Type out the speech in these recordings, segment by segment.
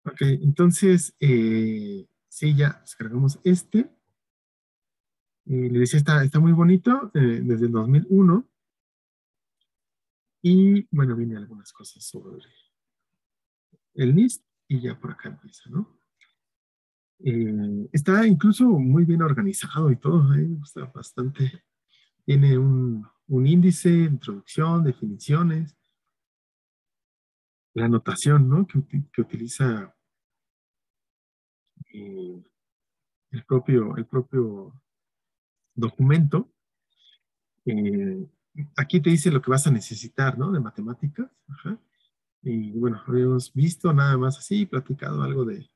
Ok, entonces, sí, ya descargamos este. Le decía, está muy bonito, desde el 2001. Y bueno, viene algunas cosas sobre el NIST y ya por acá empieza, ¿no? Está incluso muy bien organizado y todo, me gusta bastante. Tiene un índice, introducción, definiciones, la anotación, ¿no? Que utiliza eh, el propio documento. Eh, Aquí te dice lo que vas a necesitar, ¿no? De matemáticas. Ajá. Y bueno, habíamos visto nada más así, platicado algo de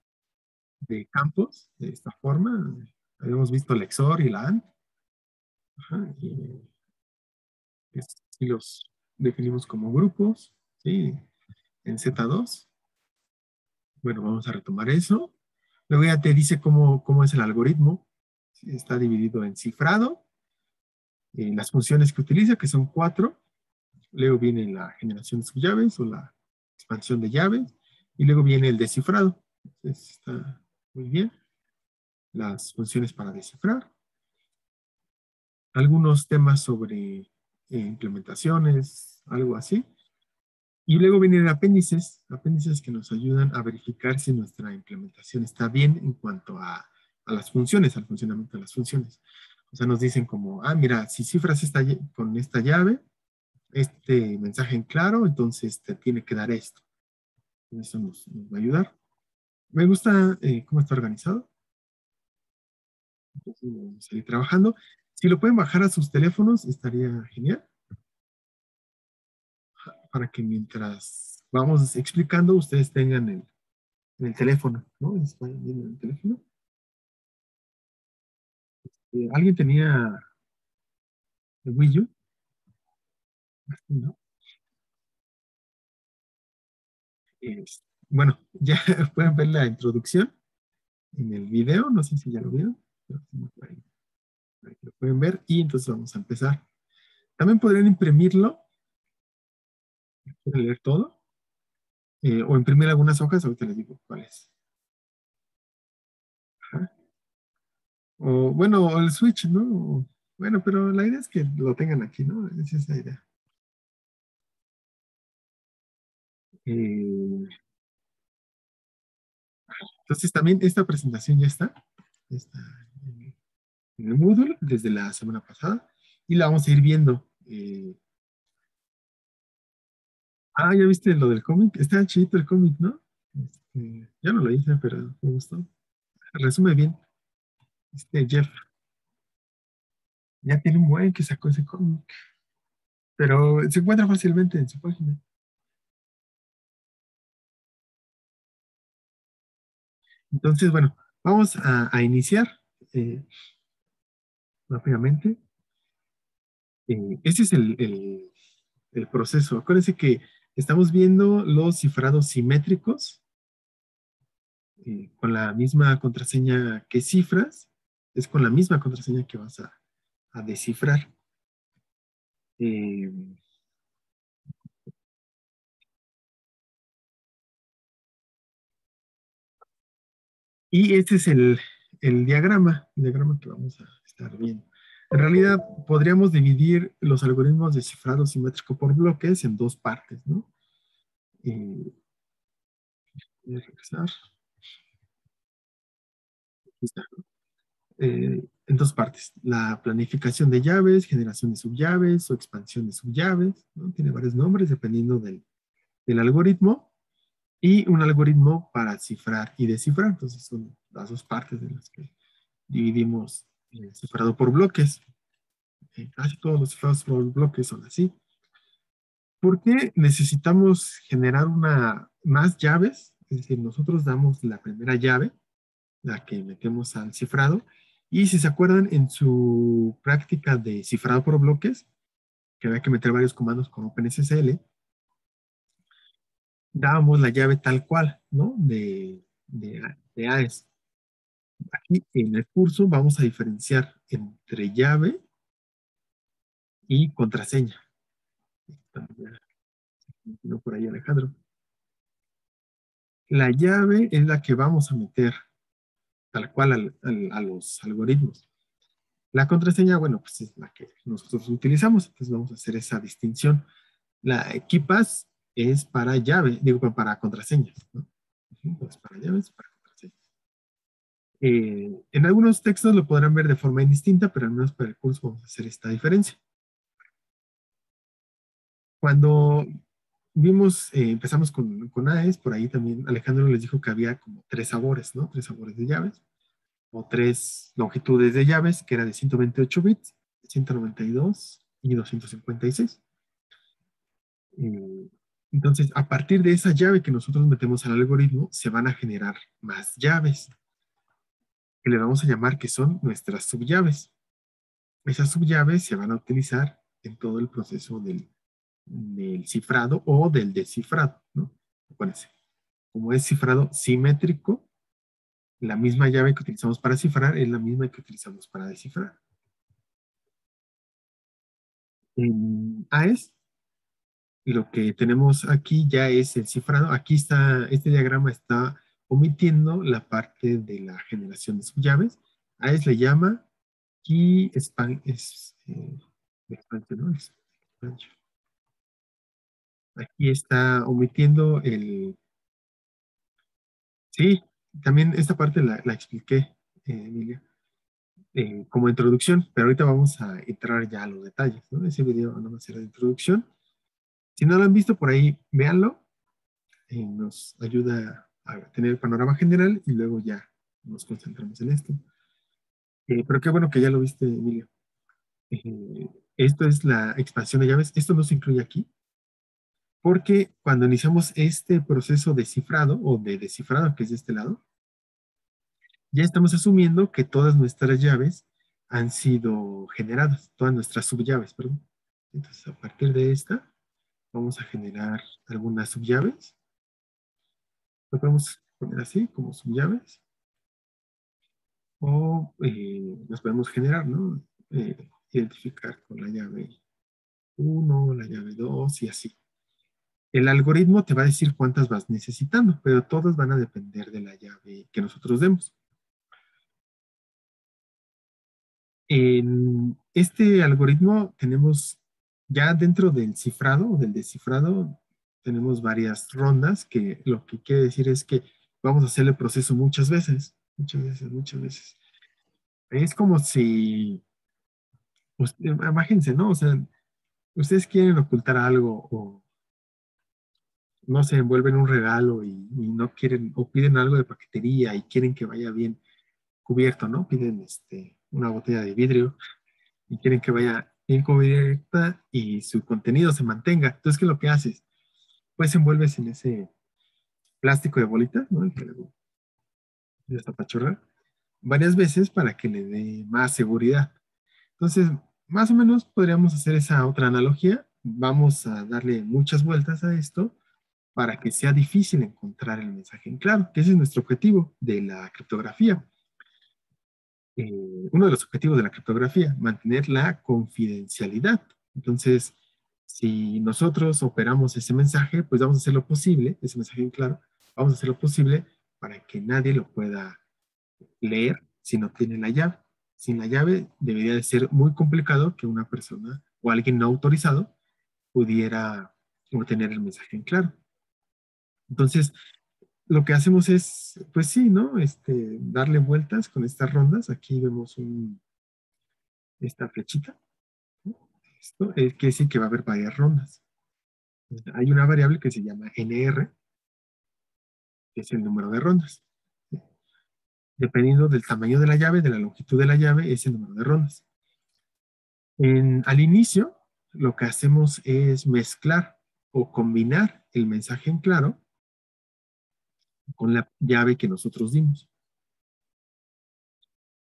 campos de esta forma. Habíamos visto el EXOR y la AND. Ajá, y los definimos como grupos, ¿sí? En Z2. Bueno, vamos a retomar eso. Luego ya te dice cómo es el algoritmo. ¿Sí? Está dividido en cifrado, las funciones que utiliza, que son cuatro. Luego viene la generación de subllaves o la expansión de llaves. Y luego viene el descifrado. Entonces, está muy bien. Las funciones para descifrar. Algunos temas sobre implementaciones, algo así. Y luego vienen apéndices que nos ayudan a verificar si nuestra implementación está bien en cuanto a las funciones, al funcionamiento de las funciones. O sea, nos dicen como, mira, si cifras con esta llave, este mensaje en claro, entonces te tiene que dar esto. Eso nos va a ayudar. Me gusta cómo está organizado. Entonces, vamos a seguir trabajando. Si lo pueden bajar a sus teléfonos, estaría genial para que mientras vamos explicando, ustedes tengan en el teléfono, ¿no? Están viendo en el teléfono. ¿Alguien tenía el Wii U? ¿No? Bueno, ya pueden ver la introducción en el video, no sé si ya lo vieron, pero ahí lo pueden ver y entonces vamos a empezar. También podrían imprimirlo, quieren leer todo, o imprimir algunas hojas, ahorita les digo cuáles. Ajá. O bueno, o el Switch, ¿no? Bueno, pero la idea es que lo tengan aquí, ¿no? Esa es la idea. Eh, entonces también esta presentación ya está en el Moodle desde la semana pasada y la vamos a ir viendo. ¿Ya viste lo del cómic? Está chidito el cómic, ¿no? Ya no lo hice, pero me gustó. Resume bien. Jeff ya tiene un buen que sacó ese cómic, pero se encuentra fácilmente en su página. Entonces, bueno, vamos a iniciar eh, rápidamente. Este es el proceso. Acuérdense que estamos viendo los cifrados simétricos con la misma contraseña que cifras, es con la misma contraseña que vas a descifrar. Eh, y este es el diagrama que vamos a estar viendo. En realidad, podríamos dividir los algoritmos de cifrado simétrico por bloques en dos partes, ¿no? Eh, Voy a regresar. Aquí está. En dos partes. La planificación de llaves, generación de subllaves o expansión de subllaves, ¿no? Tiene varios nombres dependiendo del algoritmo. Y un algoritmo para cifrar y descifrar. Entonces son las dos partes de las que dividimos el cifrado por bloques. Casi todos los cifrados por bloques son así. ¿Por qué necesitamos generar más llaves? Es decir, nosotros damos la primera llave, la que metemos al cifrado, y si se acuerdan en su práctica de cifrado por bloques, que había que meter varios comandos con OpenSSL, dábamos la llave tal cual, ¿no? De AES. Aquí en el curso vamos a diferenciar entre llave y contraseña. No por ahí, Alejandro. La llave es la que vamos a meter tal cual a los algoritmos. La contraseña, bueno, pues es la que nosotros utilizamos, entonces vamos a hacer esa distinción. La KeePass es para llave, digo, para contraseñas, ¿no? Entonces, para llaves, para contraseñas. En algunos textos lo podrán ver de forma indistinta, pero al menos para el curso vamos a hacer esta diferencia. Cuando empezamos con AES, por ahí también Alejandro les dijo que había como tres sabores, ¿no? Tres sabores de llaves, o tres longitudes de llaves, que era de 128 bits, 192 y 256. Eh, entonces, a partir de esa llave que nosotros metemos al algoritmo, se van a generar más llaves, que le vamos a llamar que son nuestras subllaves. Esas subllaves se van a utilizar en todo el proceso del cifrado o del descifrado, ¿no? Acuérdense, como es cifrado simétrico, la misma llave que utilizamos para cifrar es la misma que utilizamos para descifrar. En AES, lo que tenemos aquí ya es el cifrado. Aquí está, este diagrama está omitiendo la parte de la generación de subllaves. AES le llama key expansion, ¿no? Expansion. Aquí está omitiendo el... Sí, también esta parte la expliqué, Emilia, como introducción, pero ahorita vamos a entrar ya a los detalles, ¿no? Ese video no va a ser de introducción. Si no lo han visto por ahí, véanlo. Nos ayuda a tener el panorama general y luego ya nos concentramos en esto. Pero qué bueno que ya lo viste, Emilio. Eh, Esto es la expansión de llaves. Esto no se incluye aquí, porque cuando iniciamos este proceso de cifrado o de descifrado, que es de este lado, ya estamos asumiendo que todas nuestras llaves han sido generadas, todas nuestras subllaves, perdón. Entonces, a partir de esta, vamos a generar algunas subllaves. Lo podemos poner así, como subllaves. O las podemos generar, ¿no? Identificar con la llave 1, la llave 2 y así. El algoritmo te va a decir cuántas vas necesitando, pero todas van a depender de la llave que nosotros demos. En este algoritmo tenemos ya dentro del cifrado o del descifrado, tenemos varias rondas que lo que quiere decir es que vamos a hacer el proceso muchas veces, muchas veces, muchas veces. Es como si, pues, imagínense, ¿no? O sea, ustedes quieren ocultar algo o no se envuelven un regalo y no quieren, o piden algo de paquetería y quieren que vaya bien cubierto, ¿no? Piden una botella de vidrio y quieren que vaya bien cubierta y su contenido se mantenga. Entonces, ¿qué es lo que haces? Pues envuelves en ese plástico de bolita, ¿no? El que le destapachorra varias veces para que le dé más seguridad. Entonces, más o menos podríamos hacer esa otra analogía. Vamos a darle muchas vueltas a esto para que sea difícil encontrar el mensaje en claro, que ese es nuestro objetivo de la criptografía. Uno de los objetivos de la criptografía, mantener la confidencialidad. Entonces, si nosotros operamos ese mensaje, pues vamos a hacer lo posible, ese mensaje en claro, vamos a hacer lo posible para que nadie lo pueda leer si no tiene la llave. Sin la llave debería de ser muy complicado que una persona o alguien no autorizado pudiera obtener el mensaje en claro. Entonces, lo que hacemos es, pues sí, ¿no? Darle vueltas con estas rondas. Aquí vemos esta flechita, ¿no? Esto quiere decir que va a haber varias rondas. Hay una variable que se llama NR, que es el número de rondas. Dependiendo del tamaño de la llave, de la longitud de la llave, es el número de rondas. Al inicio, lo que hacemos es mezclar o combinar el mensaje en claro con la llave que nosotros dimos.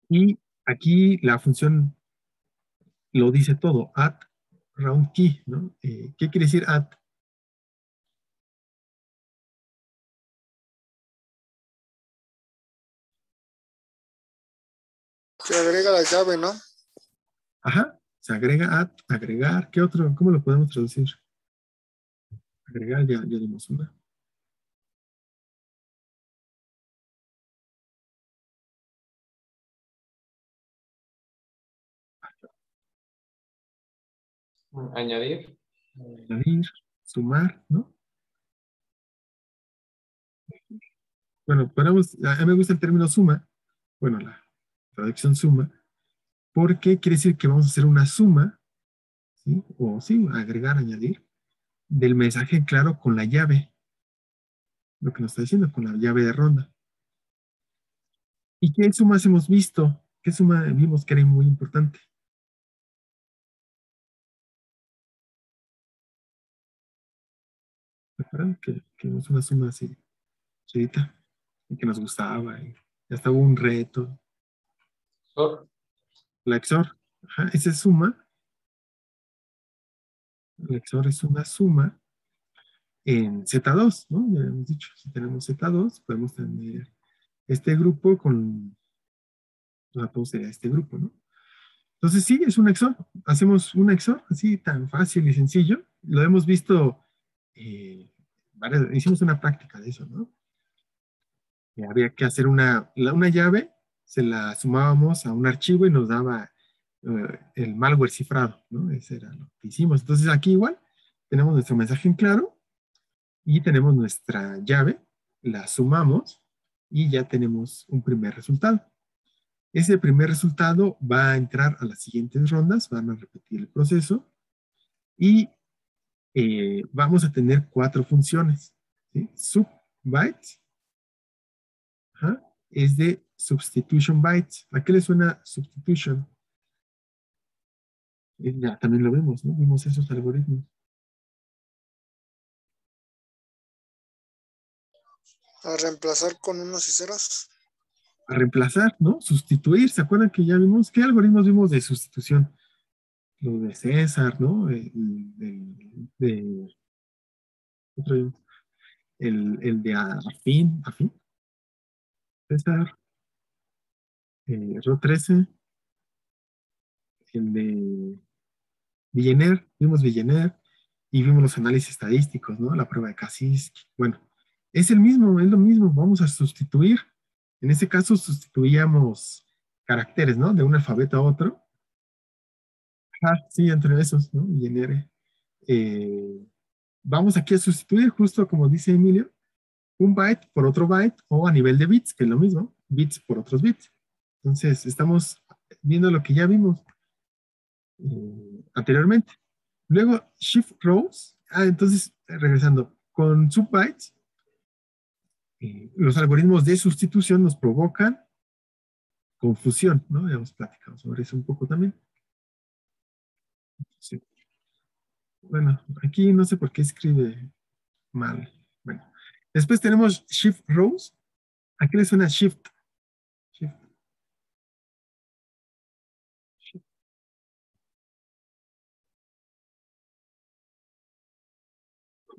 Y aquí la función lo dice todo, add round key, ¿no? ¿Qué quiere decir add? Se agrega la llave, ¿no? Ajá, se agrega add, agregar, ¿qué otro? ¿Cómo lo podemos traducir? Agregar, ya dimos una. Añadir. añadir, sumar, ¿no? Bueno, a mí me gusta el término suma, bueno, la traducción suma, porque quiere decir que vamos a hacer una suma, ¿sí? O sí, agregar, añadir, del mensaje en claro con la llave, lo que nos está diciendo, con la llave de ronda. ¿Y qué sumas hemos visto? ¿Qué suma vimos que era muy importante? ¿Recuerdan que vimos una suma así, chidita, y que nos gustaba, y hasta hubo un reto? XOR. La XOR, ajá, esa suma, la XOR es una suma en Z2, ¿no? Ya hemos dicho, si tenemos Z2, podemos tener este grupo con, o sea, todo sería este grupo, ¿no? Entonces sí, es un XOR. Hacemos un XOR así tan fácil y sencillo. Lo hemos visto, hicimos una práctica de eso, ¿no? Que había que hacer una llave, se la sumábamos a un archivo y nos daba el malware cifrado, ¿no? Ese era lo que hicimos. Entonces aquí igual tenemos nuestro mensaje en claro y tenemos nuestra llave, la sumamos y ya tenemos un primer resultado. Ese primer resultado va a entrar a las siguientes rondas, van a repetir el proceso y vamos a tener 4 funciones. ¿Sí? Subbytes es de substitution bytes. ¿A qué le suena substitution? Ya también lo vimos, ¿no? Vimos esos algoritmos. A reemplazar con unos y ceros. A reemplazar, ¿no? Sustituir. ¿Se acuerdan que ya vimos? ¿Qué algoritmos vimos de sustitución? Lo de César, ¿no? Otro, el de afín, César, Ro13, el de Villeneuve, vimos Villeneuve y vimos los análisis estadísticos, ¿no? La prueba de Kaczynski. Bueno, es el mismo, es lo mismo, vamos a sustituir. En este caso sustituíamos caracteres, ¿no? De un alfabeto a otro. Ah, sí, entre esos, ¿no? Villeneuve. Eh, vamos aquí a sustituir, justo como dice Emilio, un byte por otro byte o a nivel de bits, que es lo mismo, bits por otros bits. Entonces, estamos viendo lo que ya vimos anteriormente. Luego, shift rows. Entonces, regresando, con subbytes, los algoritmos de sustitución nos provocan confusión, ¿no? Ya hemos platicado sobre eso un poco también. Sí. Bueno, aquí no sé por qué escribe mal. Bueno, después tenemos shift rows. ¿A qué le suena shift? Shift.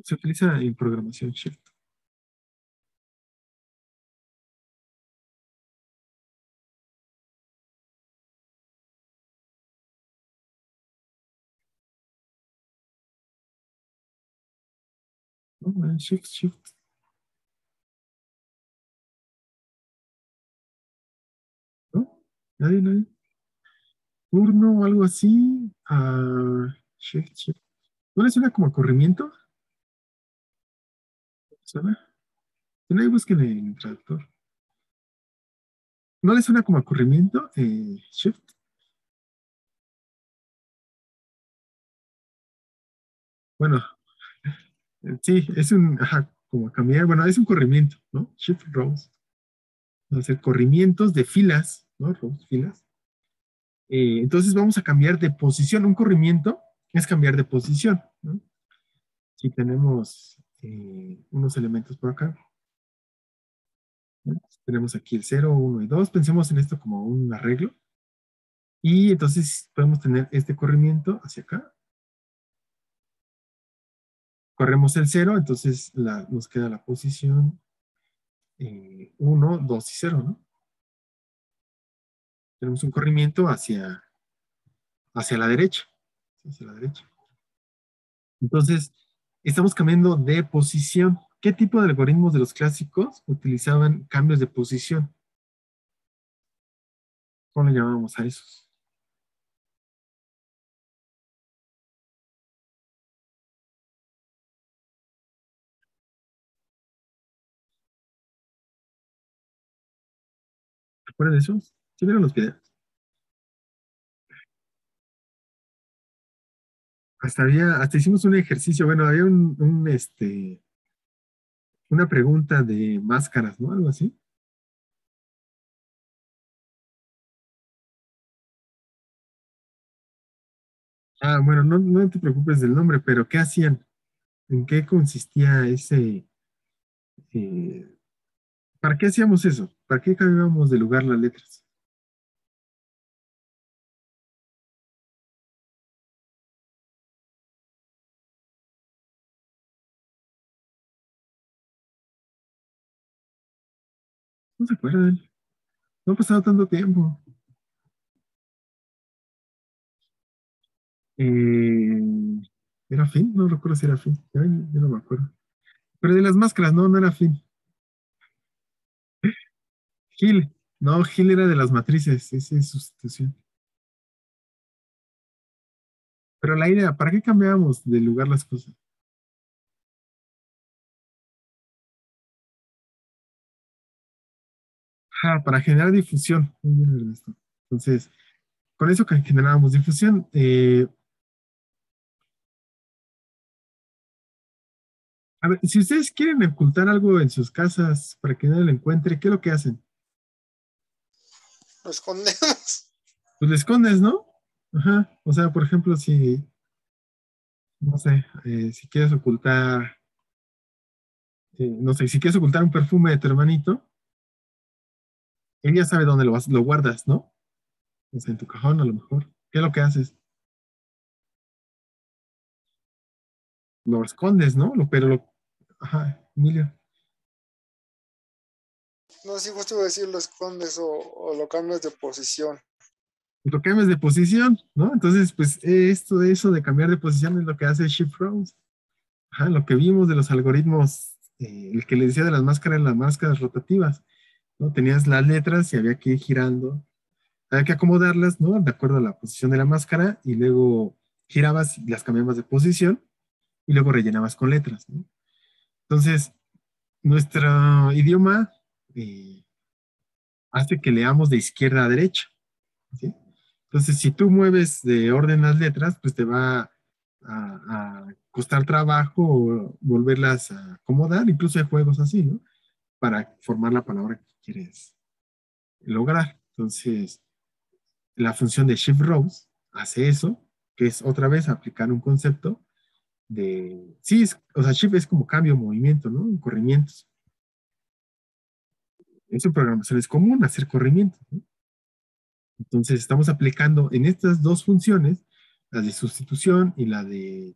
Se utiliza en programación shift. ¿No? Shift. ¿No? Nadie. Turno o algo así. Shift. ¿No le suena como a corrimiento? ¿Suena? Si no, ahí busquen en el traductor. ¿No le suena como a corrimiento? Shift. Bueno, sí, es como cambiar, bueno, es un corrimiento, ¿no? Shift rows. Va a ser corrimientos de filas, ¿no? Rows, filas. Entonces vamos a cambiar de posición. Un corrimiento es cambiar de posición, ¿no? Si tenemos unos elementos por acá, ¿no? Tenemos aquí el 0, 1 y 2. Pensemos en esto como un arreglo. Y entonces podemos tener este corrimiento hacia acá. Corremos el 0, entonces nos queda la posición 1, 2 y 0, ¿no? Tenemos un corrimiento hacia la derecha. Hacia la derecha. Entonces, estamos cambiando de posición. ¿Qué tipo de algoritmos de los clásicos utilizaban cambios de posición? ¿Cómo le llamábamos a esos? ¿Fuera de eso? ¿Sí vieron los videos? Hasta hicimos un ejercicio, bueno, había una pregunta de máscaras, ¿no? Algo así. Ah, bueno, no te preocupes del nombre, pero ¿qué hacían? ¿En qué consistía eh, ¿para qué hacíamos eso? ¿Para qué cambiábamos de lugar las letras? ¿No se acuerdan? No ha pasado tanto tiempo. Eh, ¿Era Fin? No recuerdo si era Fin. Ya no me acuerdo. Pero de las máscaras, no era Fin. Gil. No, Gil era de las matrices. Esa es sustitución. Pero la idea, ¿para qué cambiábamos de lugar las cosas? Ah, para generar difusión. Muy bien, Ernesto. Entonces, con eso que generábamos difusión, a ver, si ustedes quieren ocultar algo en sus casas para que nadie lo encuentre, ¿qué es lo que hacen? Lo escondemos. Pues le escondes, ¿no? Ajá. O sea, por ejemplo, si, no sé, si quieres ocultar, no sé, si quieres ocultar un perfume de tu hermanito, él ya sabe dónde lo guardas, ¿no? O sea, en tu cajón a lo mejor. ¿Qué es lo que haces? Lo escondes, ¿no? Ajá, Emilio. No sé si justo iba a decir lo escondes o lo cambias de posición. Lo cambias de posición, ¿no? Entonces, pues eso de cambiar de posición es lo que hace Shift Rows. Ajá, lo que vimos de los algoritmos, el que le decía de las máscaras rotativas, ¿no? Tenías las letras y había que ir girando, había que acomodarlas, ¿no? De acuerdo a la posición de la máscara y luego girabas y las cambiabas de posición y luego rellenabas con letras, ¿no? Entonces, nuestro idioma eh, hace que leamos de izquierda a derecha, ¿sí? Entonces, si tú mueves de orden las letras, pues te va a costar trabajo volverlas a acomodar, incluso hay juegos así, ¿no? Para formar la palabra que quieres lograr. Entonces, la función de Shift Rows hace eso, que es otra vez aplicar un concepto sí, o sea, Shift es como cambio, movimiento, ¿no? Corrimientos. Eso en programación es común, hacer corrimientos, ¿no? Entonces, estamos aplicando en estas dos funciones, la de sustitución y la de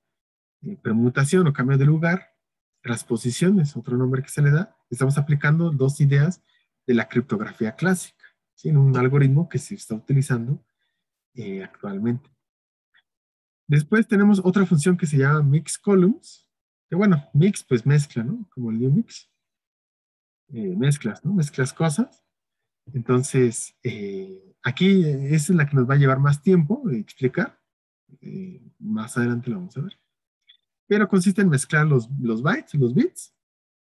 permutación o cambio de lugar, transposición es otro nombre que se le da, estamos aplicando dos ideas de la criptografía clásica, ¿sí? En un algoritmo que se está utilizando actualmente. Después tenemos otra función que se llama mix columns, que bueno, mix pues mezcla, ¿no? Como el new mix, mezclas, ¿no? Mezclas cosas. Entonces, aquí esa es la que nos va a llevar más tiempo de explicar. Más adelante lo vamos a ver. Pero consiste en mezclar los bytes, los bits,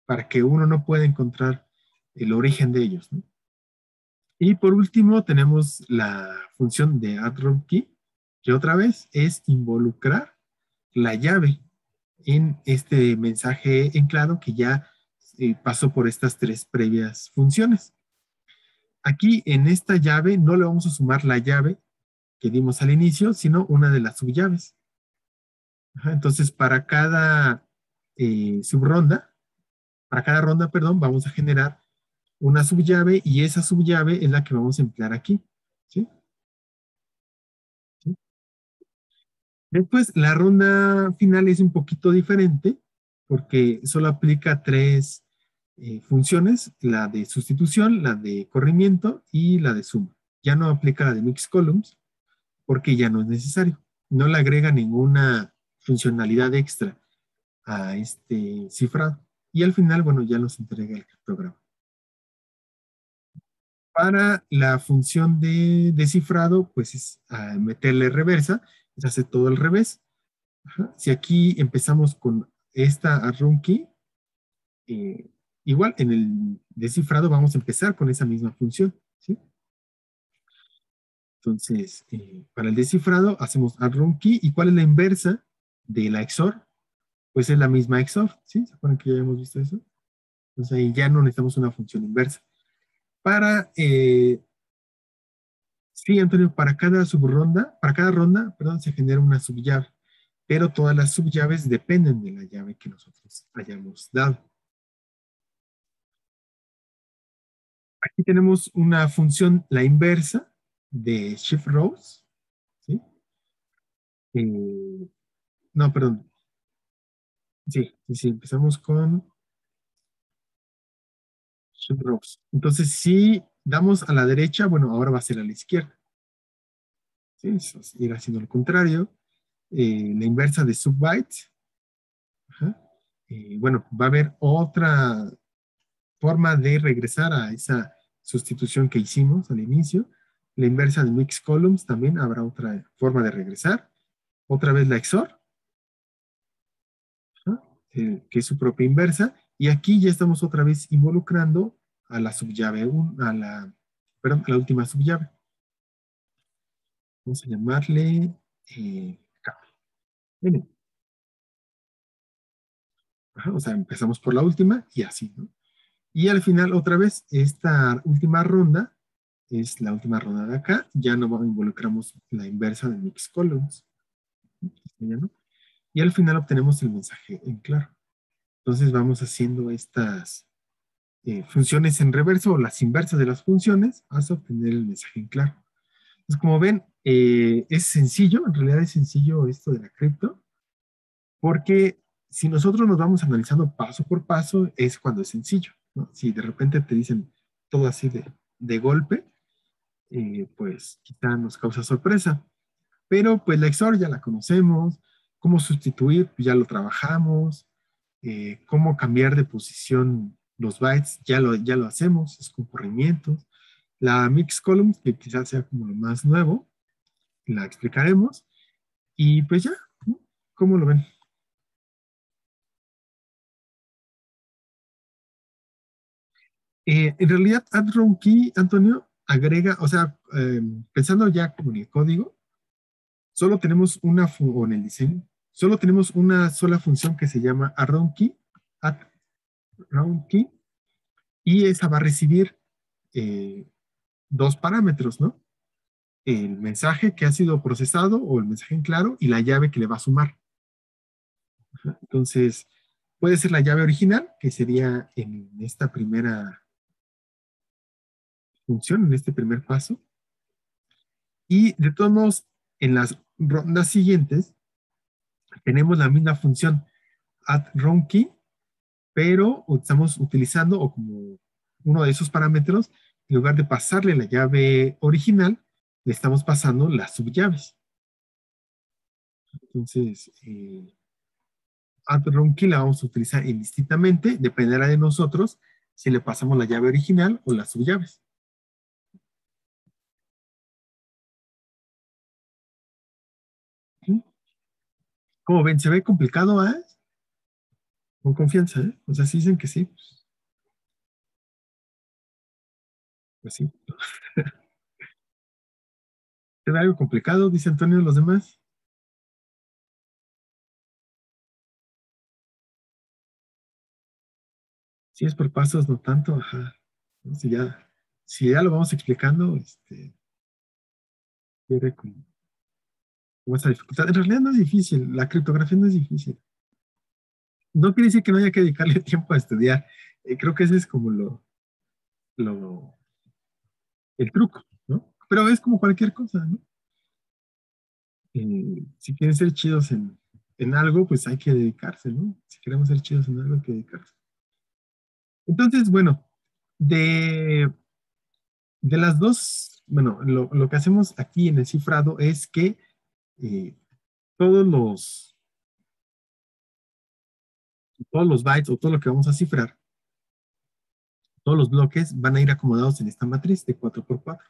para que uno no pueda encontrar el origen de ellos, ¿no? Y por último tenemos la función de addRoundKey, que otra vez es involucrar la llave en este mensaje en claro que ya pasó por estas tres previas funciones. Aquí en esta llave no le vamos a sumar la llave que dimos al inicio, sino una de las subllaves. Ajá, entonces, subronda, para cada ronda, perdón, vamos a generar una subllave y esa subllave es la que vamos a emplear aquí. ¿Sí? ¿Sí? Después, la ronda final es un poquito diferente porque solo aplica tres funciones, la de sustitución, la de corrimiento y la de suma. Ya no aplica la de mix columns porque ya no es necesario. No le agrega ninguna funcionalidad extra a este cifrado. Y al final, bueno, ya nos entrega el criptograma. Para la función de descifrado, pues es meterle reversa, es hacer todo al revés. Ajá. Si aquí empezamos con esta run key, igual en el descifrado vamos a empezar con esa misma función, ¿sí? Entonces, para el descifrado hacemos add round key. ¿Y cuál es la inversa de la XOR? Pues es la misma XOR, ¿sí? ¿Se acuerdan que ya hemos visto eso? Entonces ahí ya no necesitamos una función inversa. Sí, Antonio, para cada ronda, perdón, se genera una subllave, pero todas las subllaves dependen de la llave que nosotros hayamos dado. Aquí tenemos una función, la inversa de shift rows, ¿sí? No, perdón. Sí, empezamos con shift rows. Entonces, si damos a la derecha, bueno, ahora va a ser a la izquierda, ¿sí? Eso es ir haciendo lo contrario. La inversa de subbytes. Ajá. Bueno, va a haber otra forma de regresar a esa sustitución que hicimos al inicio. La inversa de mix columns también habrá otra forma de regresar. Otra vez la XOR, ¿no? Que es su propia inversa. Y aquí ya estamos otra vez involucrando a la subllave, perdón, a la última subllave. Vamos a llamarle K. Bien. Ajá, o sea, empezamos por la última y así, ¿no? Y al final, otra vez, esta última ronda es la última ronda de acá. Ya no involucramos la inversa de mix columns. ¿Ya no? Y al final obtenemos el mensaje en claro. Entonces vamos haciendo estas funciones en reverso o las inversas de las funciones hasta obtener el mensaje en claro. Entonces, como ven, es sencillo, en realidad es sencillo esto de la cripto, porque si nosotros nos vamos analizando paso por paso, es cuando es sencillo, ¿no? Si de repente te dicen todo así de golpe, pues quizá nos causa sorpresa. Pero pues la XOR ya la conocemos, cómo sustituir, pues ya lo trabajamos, cómo cambiar de posición los bytes, ya lo hacemos, es con corrimientos. La mix columns, que quizás sea como lo más nuevo, la explicaremos. Y pues ya, ¿no? ¿Cómo lo ven? En realidad, add round key, Antonio, agrega, o sea, pensando ya como en el código, solo tenemos o en el diseño, solo tenemos una sola función que se llama add round key, y esa va a recibir eh, dos parámetros, ¿no? El mensaje que ha sido procesado o el mensaje en claro y la llave que le va a sumar. Entonces, puede ser la llave original, que sería en esta primera función, en este primer paso. Y de todos modos, en las rondas siguientes, tenemos la misma función add round key, pero estamos utilizando o como uno de esos parámetros, en lugar de pasarle la llave original, le estamos pasando las subllaves. Entonces, add round key la vamos a utilizar indistintamente, dependerá de nosotros si le pasamos la llave original o las subllaves. ¿Sí? Como ven, se ve complicado, ¿eh? Con confianza, ¿eh? O sea, si dicen que sí, pues sí. ¿Se ve algo complicado? Dice Antonio, los demás. Si es por pasos, no tanto, ajá. ¿No? Si ya lo vamos explicando, pierde como esa dificultad. En realidad no es difícil, la criptografía no es difícil. No quiere decir que no haya que dedicarle tiempo a estudiar. Creo que ese es como lo, el truco, ¿no? Pero es como cualquier cosa, ¿no? Si quieren ser chidos en algo, pues hay que dedicarse, ¿no? Si queremos ser chidos en algo, hay que dedicarse. Entonces, bueno, de, de las dos, bueno, lo que hacemos aquí en el cifrado es que eh, todos los, todos los bytes o todo lo que vamos a cifrar, todos los bloques van a ir acomodados en esta matriz de 4x4.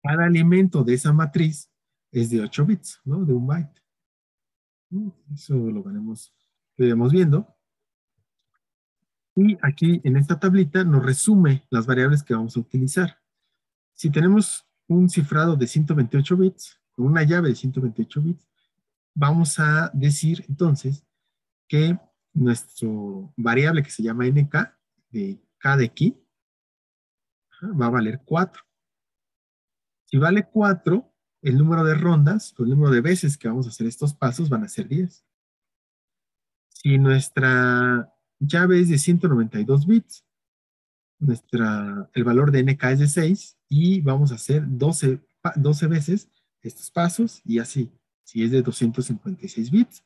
Cada elemento de esa matriz es de 8 bits, ¿no? De un byte. Eso lo iremos viendo. Y aquí en esta tablita nos resume las variables que vamos a utilizar. Si tenemos un cifrado de 128 bits, con una llave de 128 bits, vamos a decir entonces que nuestro variable que se llama nk, de k de key, va a valer 4. Si vale 4, el número de rondas, o el número de veces que vamos a hacer estos pasos van a ser 10. Si nuestra llave es de 192 bits, el valor de nk es de 6 y vamos a hacer 12 veces estos pasos y así. Si es de 256 bits,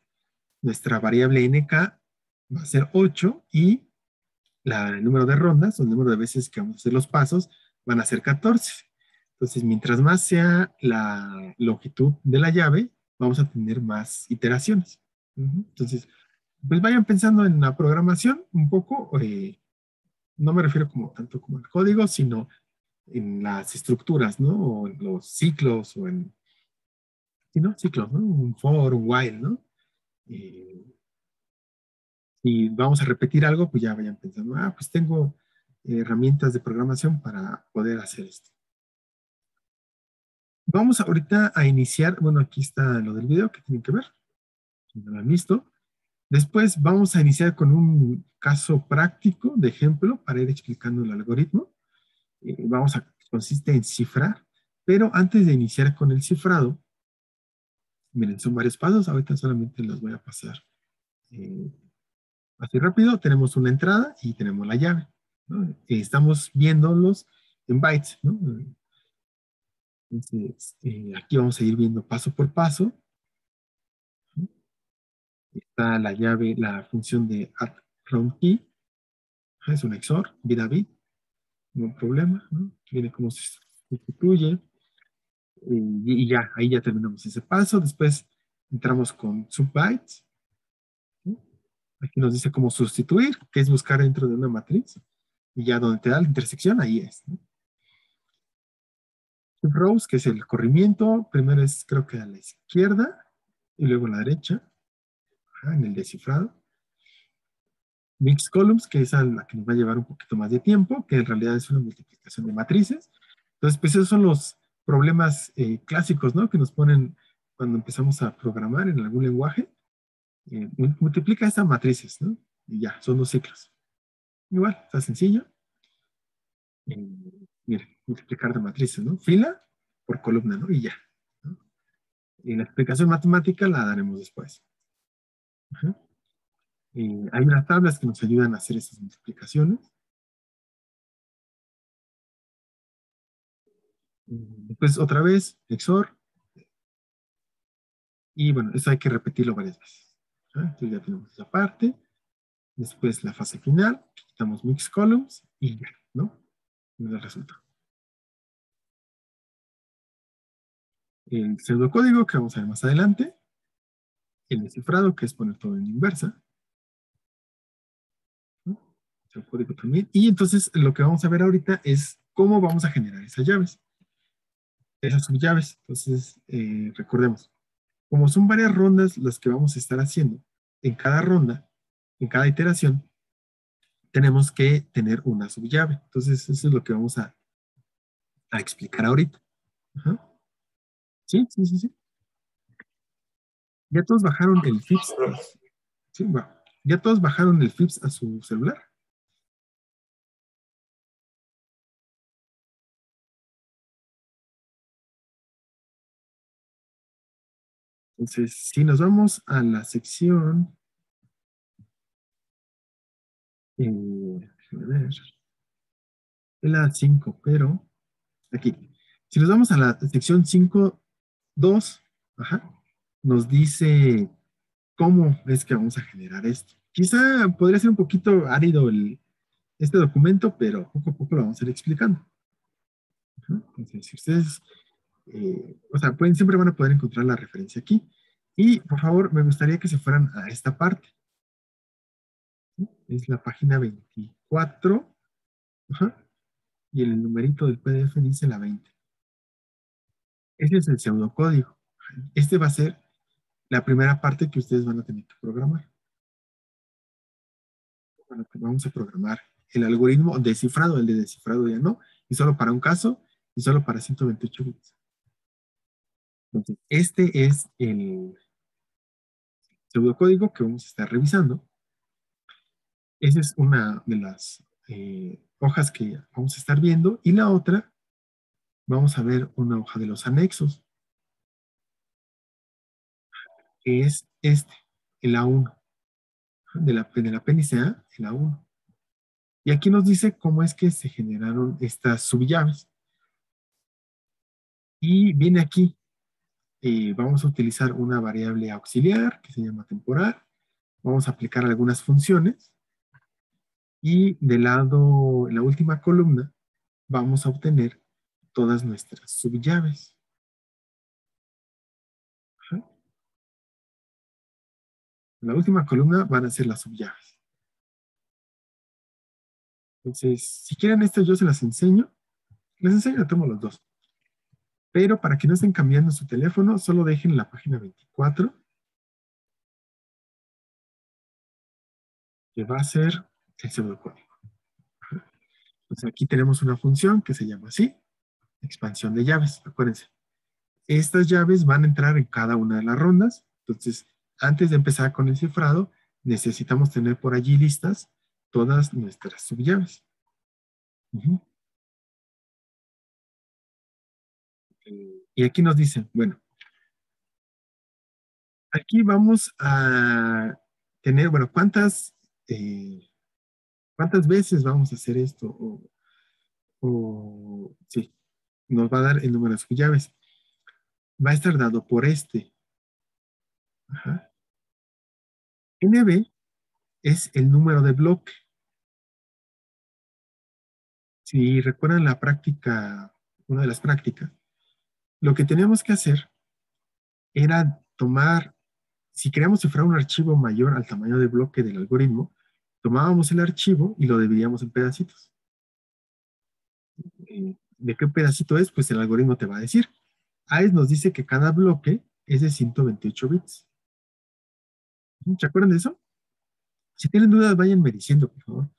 nuestra variable nk va a ser 8 y el número de rondas o el número de veces que vamos a hacer los pasos van a ser 14. Entonces, mientras más sea la longitud de la llave, vamos a tener más iteraciones. Entonces, pues vayan pensando en la programación un poco. No me refiero como tanto como el código, sino en las estructuras, ¿no? O en los ciclos, o en, sí, ¿no? Ciclos, ¿no? Un for, un while, ¿no? Si vamos a repetir algo, pues ya vayan pensando, pues tengo herramientas de programación para poder hacer esto. Vamos ahorita a iniciar, bueno, aquí está lo del video que tienen que ver, si no lo han visto. Después vamos a iniciar con un caso práctico de ejemplo para ir explicando el algoritmo. Consiste en cifrar, pero antes de iniciar con el cifrado, miren, son varios pasos, ahorita solamente los voy a pasar así rápido. Tenemos una entrada y tenemos la llave, ¿no? Estamos viéndolos en bytes, ¿no? Entonces, aquí vamos a ir viendo paso por paso. Está la llave, la función de add round key, es un XOR, bit a bit, no hay problema, ¿no? Viene cómo se sustituye, y ya, ahí ya terminamos ese paso. Después entramos con subbytes, ¿no? Aquí nos dice cómo sustituir, que es buscar dentro de una matriz, y ya donde te da la intersección, ahí es, ¿no? Rows, que es el corrimiento, primero es creo que a la izquierda, y luego a la derecha, en el descifrado. Mixed columns, que es a la que nos va a llevar un poquito más de tiempo, que en realidad es una multiplicación de matrices. Entonces, pues esos son los problemas clásicos, ¿no? Que nos ponen cuando empezamos a programar en algún lenguaje. Multiplica estas matrices, ¿no? Y ya, son 2 ciclos. Igual, está sencillo. Miren, multiplicar de matrices, ¿no? Fila por columna, ¿no? Y ya, ¿no? Y la explicación matemática la daremos después. Hay unas tablas que nos ayudan a hacer esas multiplicaciones. Después otra vez, XOR. Y bueno, eso hay que repetirlo varias veces. Entonces ya tenemos esa parte. Después la fase final, quitamos mix columns y ya, ¿no? Y el resultado. El pseudocódigo que vamos a ver más adelante. El descifrado, que es poner todo en inversa. ¿No? El código también. Y entonces lo que vamos a ver ahorita es cómo vamos a generar esas llaves. Esas subllaves. Entonces, recordemos, como son varias rondas las que vamos a estar haciendo, en cada ronda, en cada iteración, tenemos que tener una subllave. Entonces, eso es lo que vamos a explicar ahorita. Ajá. Sí, sí, sí, sí. Ya todos bajaron el FIPS. Sí, bueno. Ya todos bajaron el FIPS a su celular. Entonces, si nos vamos a la sección, déjame ver, es la 5, pero aquí. Si nos vamos a la sección 5.2, nos dice cómo es que vamos a generar esto. Quizá podría ser un poquito árido este documento, pero poco a poco lo vamos a ir explicando. Entonces, si ustedes, o sea, siempre van a poder encontrar la referencia aquí. Y, por favor, me gustaría que se fueran a esta parte. ¿Sí? Es la página 24. Y el numerito del PDF dice la 20. Ese es el pseudocódigo. Este va a ser la primera parte que ustedes van a tener que programar. Bueno, pues vamos a programar el algoritmo descifrado, el de descifrado ya no, y solo para un caso, y solo para 128 bits. Entonces, este es el pseudocódigo que vamos a estar revisando. Esa es una de las hojas que vamos a estar viendo. Y la otra, vamos a ver una hoja de los anexos, que es este, el A1, del apéndice A, el A1. Y aquí nos dice cómo es que se generaron estas subllaves. Y viene aquí, vamos a utilizar una variable auxiliar que se llama temporal. Vamos a aplicar algunas funciones. Y del lado, en la última columna, vamos a obtener todas nuestras subllaves. Ajá. En la última columna van a ser las subllaves. Entonces, si quieren esto, yo se las enseño. Les enseño, tomo los dos. Pero para que no estén cambiando su teléfono, solo dejen la página 24, que va a ser el pseudocódigo. Entonces, aquí tenemos una función que se llama así, expansión de llaves. Acuérdense, estas llaves van a entrar en cada una de las rondas. Entonces, antes de empezar con el cifrado, necesitamos tener por allí listas todas nuestras subllaves. Uh-huh. Y aquí nos dicen, bueno, aquí vamos a tener, bueno, ¿cuántas veces vamos a hacer esto? Sí, nos va a dar el número de subllaves. Va a estar dado por este. Ajá. NB es el número de bloque. Si recuerdan la práctica, una de las prácticas, lo que teníamos que hacer era tomar, si queríamos cifrar un archivo mayor al tamaño de bloque del algoritmo, tomábamos el archivo y lo dividíamos en pedacitos. ¿De qué pedacito es? Pues el algoritmo te va a decir. AES nos dice que cada bloque es de 128 bits. ¿Se acuerdan de eso? Si tienen dudas, váyanme diciendo, por favor.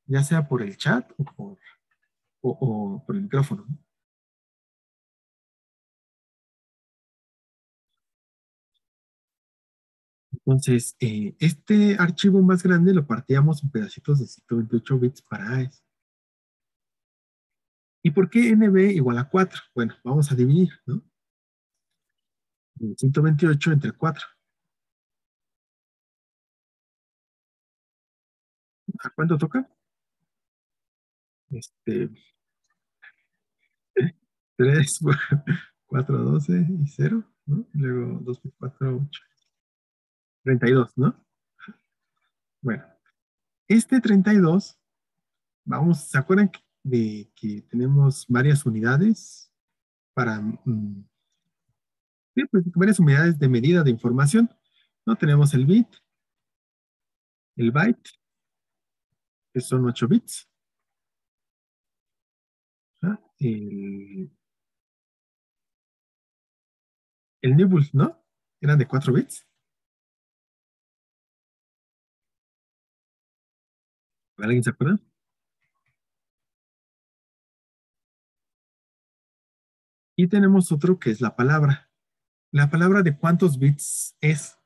Ya sea por el chat o por el micrófono. Entonces, este archivo más grande lo partíamos en pedacitos de 128 bits para AES. ¿Y por qué NB igual a 4? Bueno, vamos a dividir, ¿no? 128 entre 4. ¿A cuánto toca? 3, 4, 12 y 0, ¿no? Y luego 2 por 4, 8. 32, ¿no? Bueno, este 32, vamos, ¿se acuerdan de que tenemos varias unidades para, sí, pues, varias unidades de medida de información? ¿No? Tenemos el bit, el byte, que son 8 bits, ¿ah? El nibble, ¿no? Eran de 4 bits. ¿Alguien se acuerda? Y tenemos otro que es la palabra. ¿La palabra de cuántos bits es?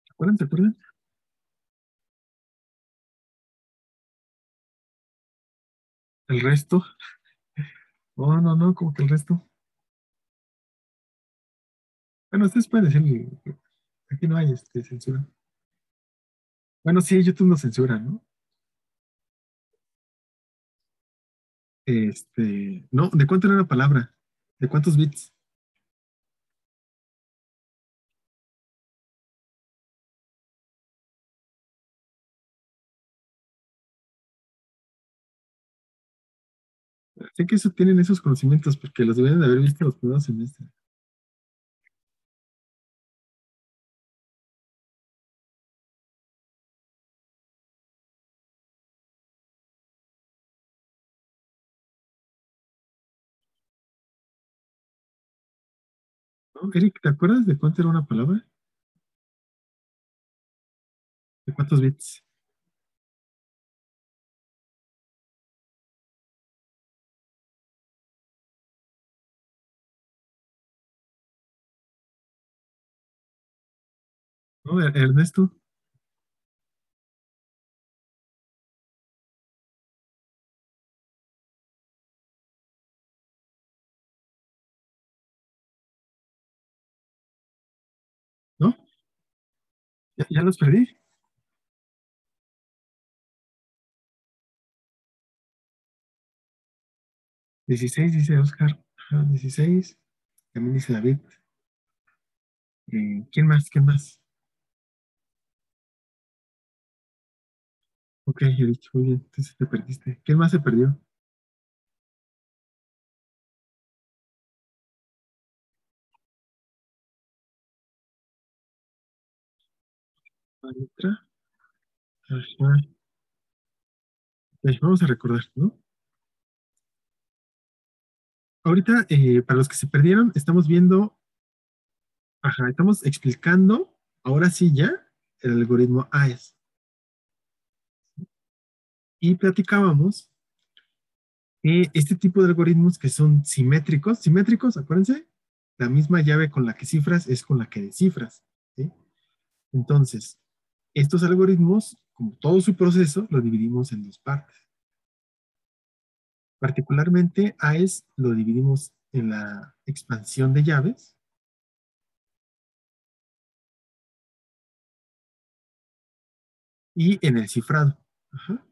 ¿Se acuerdan? ¿Se acuerdan? El resto. Oh, no, no, como que el resto. Bueno, ustedes pueden decir, aquí no hay censura. Bueno, sí, YouTube no censura, ¿no? No, ¿de cuánto era la palabra? ¿De cuántos bits? Sé que eso tienen esos conocimientos porque los deben de haber visto los primeros semestres. ¿No? Eric, ¿te acuerdas de cuánto era una palabra? ¿De cuántos bits? ¿No? Ernesto, ¿no? ¿Ya los perdí? 16 dice Oscar. Ajá, 16. También dice David. ¿Quién más? ¿Quién más? Ok, Eric, muy bien. Entonces te perdiste. ¿Quién más se perdió? La letra. Ajá. Vamos a recordar, ¿no? Ahorita, para los que se perdieron, estamos viendo, ajá, estamos explicando, ahora sí ya, el algoritmo AES. Y platicábamos que este tipo de algoritmos que son simétricos, acuérdense, la misma llave con la que cifras es con la que descifras, ¿sí? Entonces, estos algoritmos, como todo su proceso, lo dividimos en dos partes. Particularmente, AES lo dividimos en la expansión de llaves y en el cifrado. Ajá.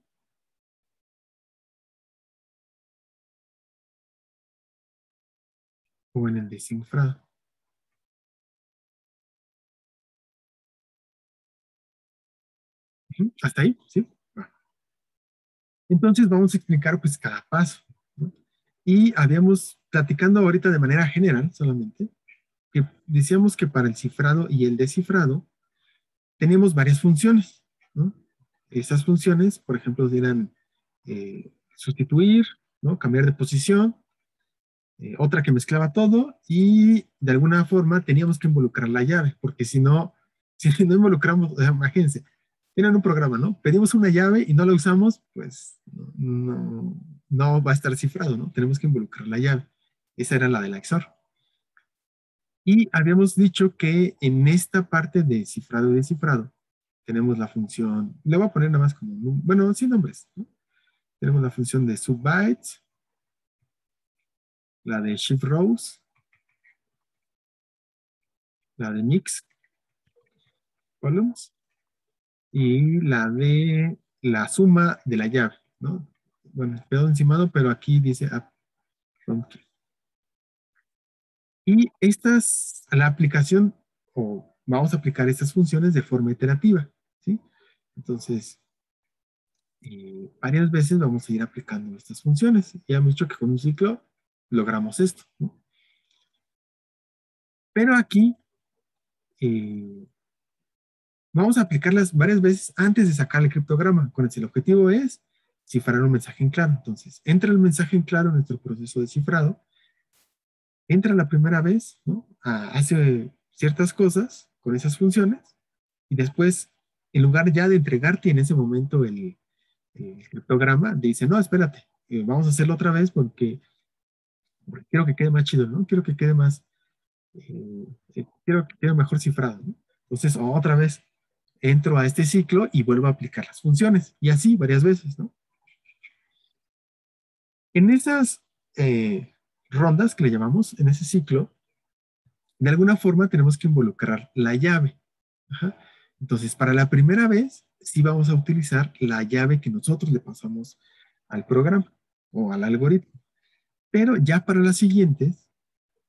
O en el descifrado. Ujú. ¿Hasta ahí? ¿Sí? Va. Entonces vamos a explicar pues cada paso, ¿no? Y habíamos platicando ahorita de manera general solamente, que decíamos que para el cifrado y el descifrado teníamos varias funciones, ¿no? Esas funciones, por ejemplo, eran sustituir, ¿no? Cambiar de posición, otra que mezclaba todo y de alguna forma teníamos que involucrar la llave, porque si no, si no involucramos, imagínense, tienen un programa, ¿no? Pedimos una llave y no la usamos, pues no va a estar cifrado, ¿no? Tenemos que involucrar la llave. Esa era la de la XOR. Y habíamos dicho que en esta parte de cifrado y descifrado tenemos la función, le voy a poner nada más como, bueno, sin nombres, ¿no? Tenemos la función de subbytes, la de shift rows, la de mix columns y la de la suma de la llave, ¿no? Bueno, quedó encimado, pero aquí dice prompt. Y la aplicación, o vamos a aplicar estas funciones de forma iterativa, ¿sí? Entonces, varias veces vamos a ir aplicando estas funciones. Ya hemos dicho que con un ciclo logramos esto, ¿no? Pero aquí vamos a aplicarlas varias veces antes de sacar el criptograma. Con el objetivo es cifrar un mensaje en claro. Entonces, entra el mensaje en claro en nuestro proceso de cifrado, entra la primera vez, ¿no? Hace ciertas cosas con esas funciones y después, en lugar ya de entregarte en ese momento el criptograma, dice, no, espérate, vamos a hacerlo otra vez porque quiero que quede más chido, ¿no? Quiero que quede más, quiero que quede mejor cifrado, ¿no? Entonces, otra vez entro a este ciclo y vuelvo a aplicar las funciones. Y así varias veces, ¿no? En esas rondas que le llamamos, en ese ciclo, de alguna forma tenemos que involucrar la llave. Ajá. Entonces, para la primera vez, sí vamos a utilizar la llave que nosotros le pasamos al programa o al algoritmo. Pero ya para las siguientes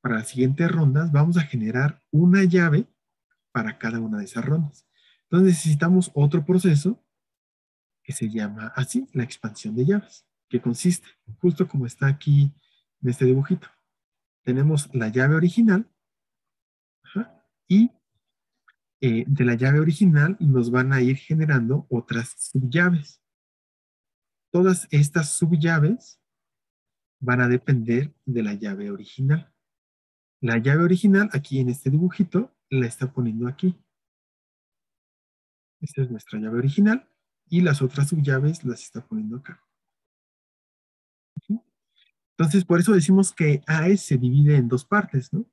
rondas, vamos a generar una llave para cada una de esas rondas. Entonces necesitamos otro proceso que se llama así, la expansión de llaves, que consiste, justo como está aquí en este dibujito. Tenemos la llave original, ajá, y de la llave original nos van a ir generando otras subllaves. Todas estas subllaves van a depender de la llave original. La llave original, aquí en este dibujito, la está poniendo aquí. Esta es nuestra llave original y las otras subllaves las está poniendo acá. ¿Sí? Entonces, por eso decimos que AES se divide en dos partes, ¿no?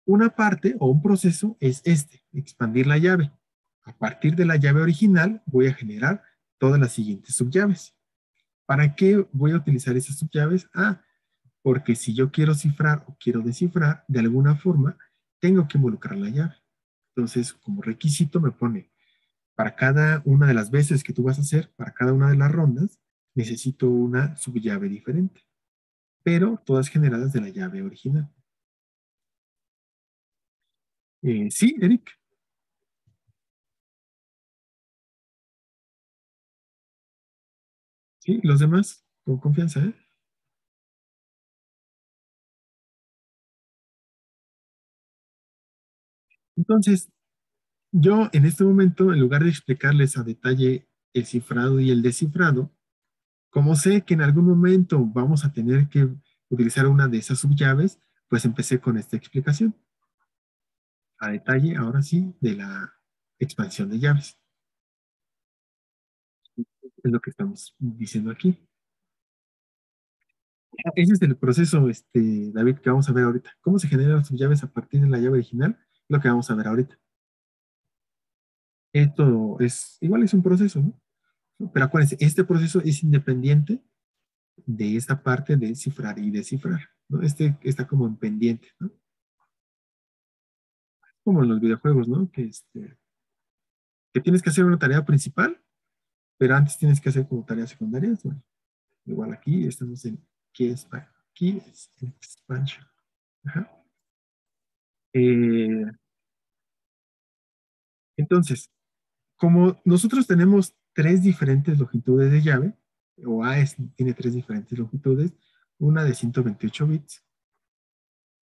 Una parte o un proceso es expandir la llave. A partir de la llave original voy a generar todas las siguientes subllaves. ¿Para qué voy a utilizar esas subllaves? Porque si yo quiero cifrar o quiero descifrar, de alguna forma, tengo que involucrar la llave. Entonces, como requisito me pone, para cada una de las veces que tú vas a hacer, para cada una de las rondas, necesito una subllave diferente, pero todas generadas de la llave original. Sí, Eric. Sí, los demás, con confianza, ¿eh? Entonces, yo en este momento, en lugar de explicarles a detalle el cifrado y el descifrado, como sé que en algún momento vamos a tener que utilizar una de esas subllaves, pues empecé con esta explicación a detalle, ahora sí, de la expansión de llaves. Es lo que estamos diciendo aquí. Ese es el proceso, David, que vamos a ver ahorita. ¿Cómo se generan las subllaves a partir de la llave original? Lo que vamos a ver ahorita. Esto es, igual es un proceso, ¿no? Pero acuérdense, este proceso es independiente de esta parte de cifrar y descifrar, ¿no? Este está como en pendiente, ¿no? Como en los videojuegos, ¿no? Que tienes que hacer una tarea principal, pero antes tienes que hacer como tareas secundarias. Bueno, igual aquí estamos en key es expansion. Ajá. Eh, entonces, como nosotros tenemos tres diferentes longitudes de llave, o tiene tres diferentes longitudes, una de 128 bits,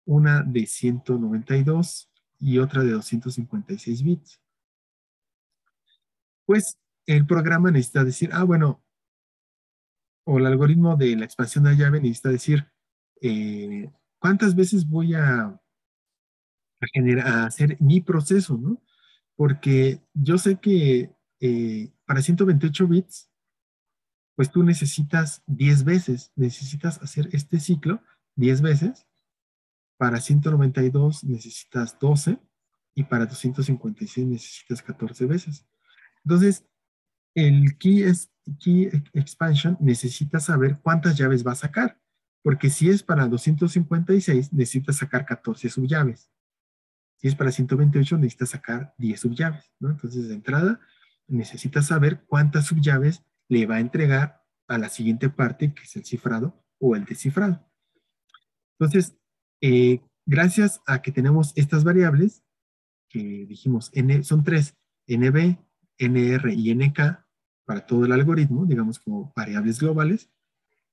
una de 192 y otra de 256 bits. Pues el programa necesita decir, bueno, o el algoritmo de la expansión de la llave necesita decir, ¿cuántas veces voy a hacer mi proceso, ¿no? Porque yo sé que para 128 bits, pues tú necesitas 10 veces, necesitas hacer este ciclo 10 veces. Para 192 necesitas 12 y para 256 necesitas 14 veces. Entonces, el key expansion necesita saber cuántas llaves va a sacar, porque si es para 256 necesitas sacar 14 subllaves. Si es para 128 necesitas sacar 10 subllaves, ¿no? Entonces, de entrada, necesitas saber cuántas subllaves le va a entregar a la siguiente parte, que es el cifrado o el descifrado. Entonces, gracias a que tenemos estas variables, que dijimos, son tres, NB, NR y NK, para todo el algoritmo, digamos como variables globales,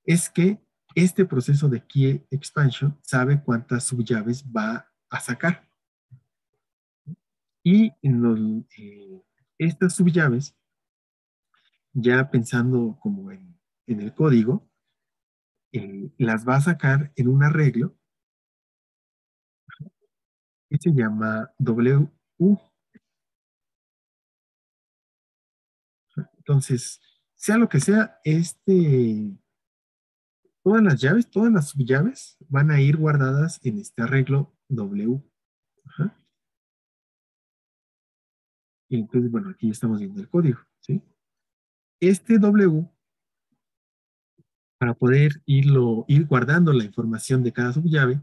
es que este proceso de key expansion sabe cuántas subllaves va a sacar. Y estas subllaves, ya pensando como en el código, las va a sacar en un arreglo que se llama WU. Entonces, sea lo que sea, todas las llaves, todas las subllaves van a ir guardadas en este arreglo W. Ajá. Y entonces, bueno, aquí estamos viendo el código, ¿sí? Este W, para poder ir guardando la información de cada subllave,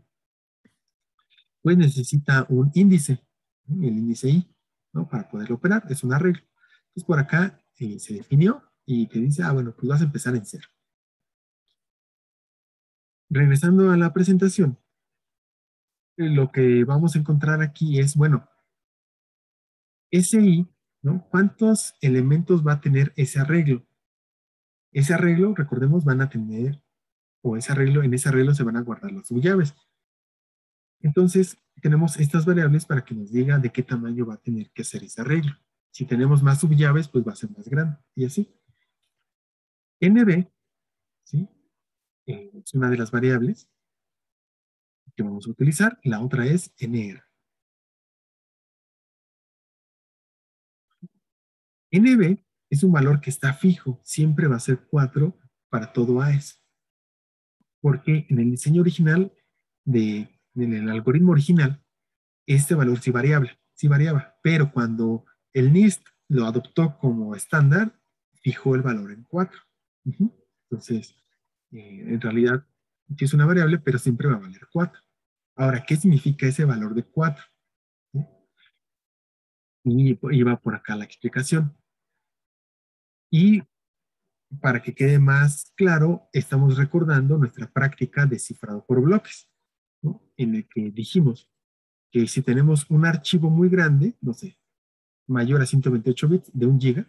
pues necesita un índice, ¿sí? El índice I, ¿no? Para poderlo operar, es un arreglo. Entonces, por acá se definió y te dice, bueno, pues vas a empezar en cero. Regresando a la presentación, lo que vamos a encontrar aquí es, bueno, ese I, ¿no? ¿Cuántos elementos va a tener ese arreglo? Ese arreglo, recordemos, van a tener, o en ese arreglo se van a guardar las subllaves. Entonces, tenemos estas variables para que nos diga de qué tamaño va a tener que ser ese arreglo. Si tenemos más subllaves, pues va a ser más grande, y así. NB, ¿sí? Es una de las variables que vamos a utilizar. La otra es NR. NB es un valor que está fijo, siempre va a ser 4 para todo AES, porque en el diseño original del algoritmo original, este valor sí variaba, pero cuando el NIST lo adoptó como estándar, fijó el valor en 4. Entonces, en realidad, sí es una variable, pero siempre va a valer 4. Ahora, ¿qué significa ese valor de 4? Y va por acá la explicación. Y para que quede más claro, estamos recordando nuestra práctica de cifrado por bloques, ¿no? En el que dijimos que si tenemos un archivo muy grande, no sé, mayor a 128 bits de 1 GB,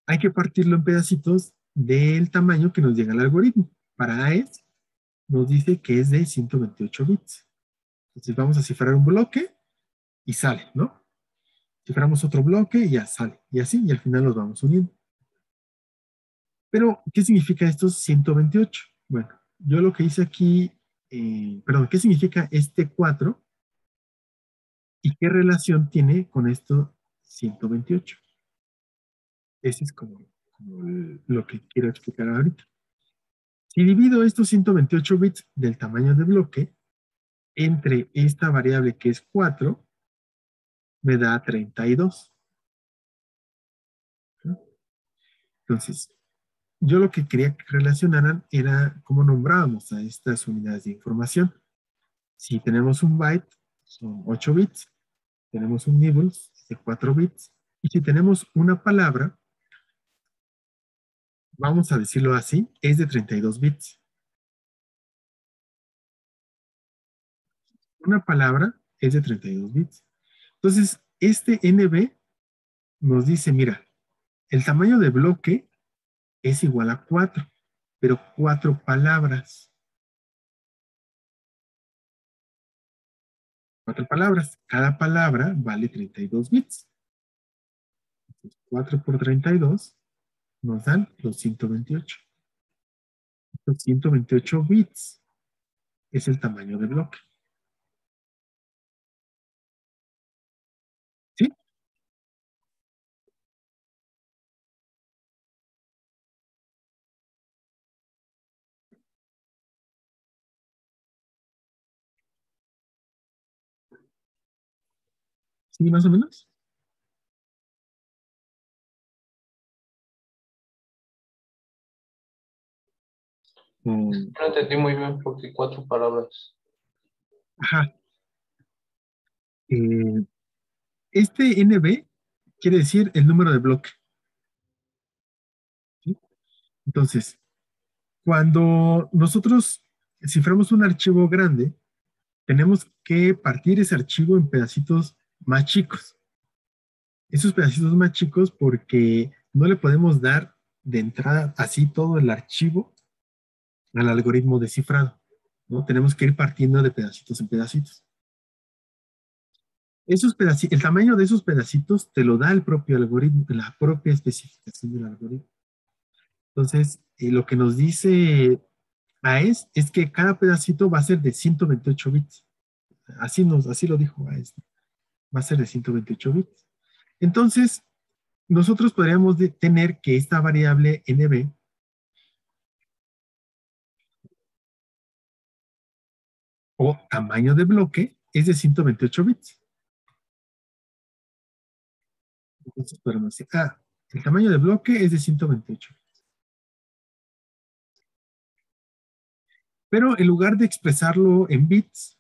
hay que partirlo en pedacitos del tamaño que nos llega el algoritmo. Para AES nos dice que es de 128 bits. Entonces vamos a cifrar un bloque y sale, ¿no? Ciframos otro bloque y ya sale. Y así, y al final los vamos uniendo. Pero, ¿qué significa estos 128? Bueno, yo lo que hice aquí, perdón, ¿qué significa este 4 y qué relación tiene con esto 128? Ese es como lo que quiero explicar ahorita. Si divido estos 128 bits del tamaño de bloque entre esta variable que es 4, me da 32. ¿No? Entonces, yo lo que quería que relacionaran era cómo nombrábamos a estas unidades de información. Si tenemos un byte, son 8 bits. Tenemos un nibbles de 4 bits. Y si tenemos una palabra, vamos a decirlo así, es de 32 bits. Una palabra es de 32 bits. Entonces, este NB nos dice, mira, el tamaño de bloque es igual a 4, pero 4 palabras. 4 palabras. Cada palabra vale 32 bits. 4 por 32 nos dan los 128. Los 128 bits es el tamaño de bloque. ¿Sí? ¿Sí, más o menos? Mm, No entendí muy bien porque 4 palabras. ajá. Eh, este NB quiere decir el número de bloque. ¿Sí? Entonces, cuando nosotros ciframos un archivo grande, tenemos que partir ese archivo en pedacitos más chicos. Esos pedacitos más chicos porque no le podemos dar de entrada así todo el archivo al algoritmo de cifrado, ¿no? Tenemos que ir partiendo de pedacitos en pedacitos. Esos pedacitos, el tamaño de esos pedacitos te lo da el propio algoritmo, la propia especificación del algoritmo. Entonces, lo que nos dice AES es que cada pedacito va a ser de 128 bits. Así lo dijo AES. Va a ser de 128 bits. Entonces, nosotros podríamos tener que esta variable NB o tamaño de bloque es de 128 bits. Entonces podemos decir, el tamaño de bloque es de 128. Pero en lugar de expresarlo en bits,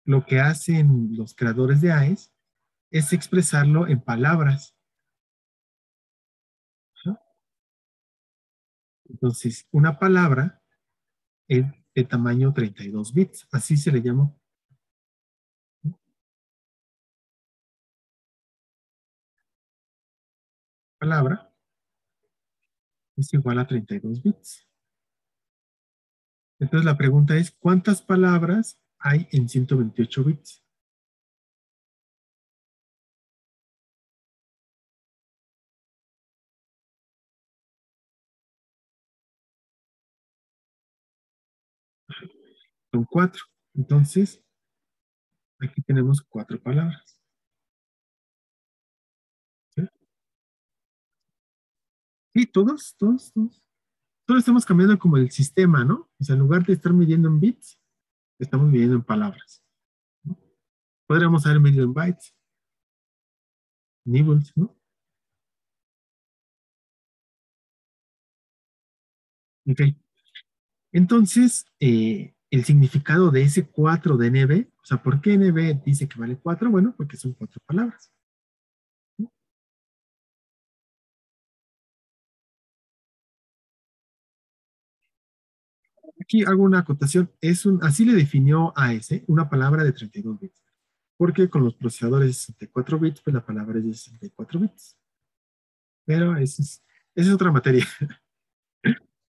lo que hacen los creadores de AES es expresarlo en palabras. ¿No? Entonces, una palabra es de tamaño 32 bits, así se le llama. Palabra es igual a 32 bits. Entonces la pregunta es, ¿cuántas palabras hay en 128 bits? Son 4. Entonces, aquí tenemos 4 palabras. ¿Sí? Sí, todos. Solo estamos cambiando como el sistema, ¿no? O sea, en lugar de estar midiendo en bits, estamos midiendo en palabras. ¿No? Podríamos haber medido en bytes, nibbles, ¿no? Ok. Entonces, el significado de ese 4 de NB, o sea, ¿por qué NB dice que vale 4? Bueno, porque son 4 palabras. ¿No? Aquí hago una acotación. Así le definió AS una palabra de 32 bits. Porque con los procesadores de 64 bits, pues la palabra es de 64 bits. Pero esa es otra materia.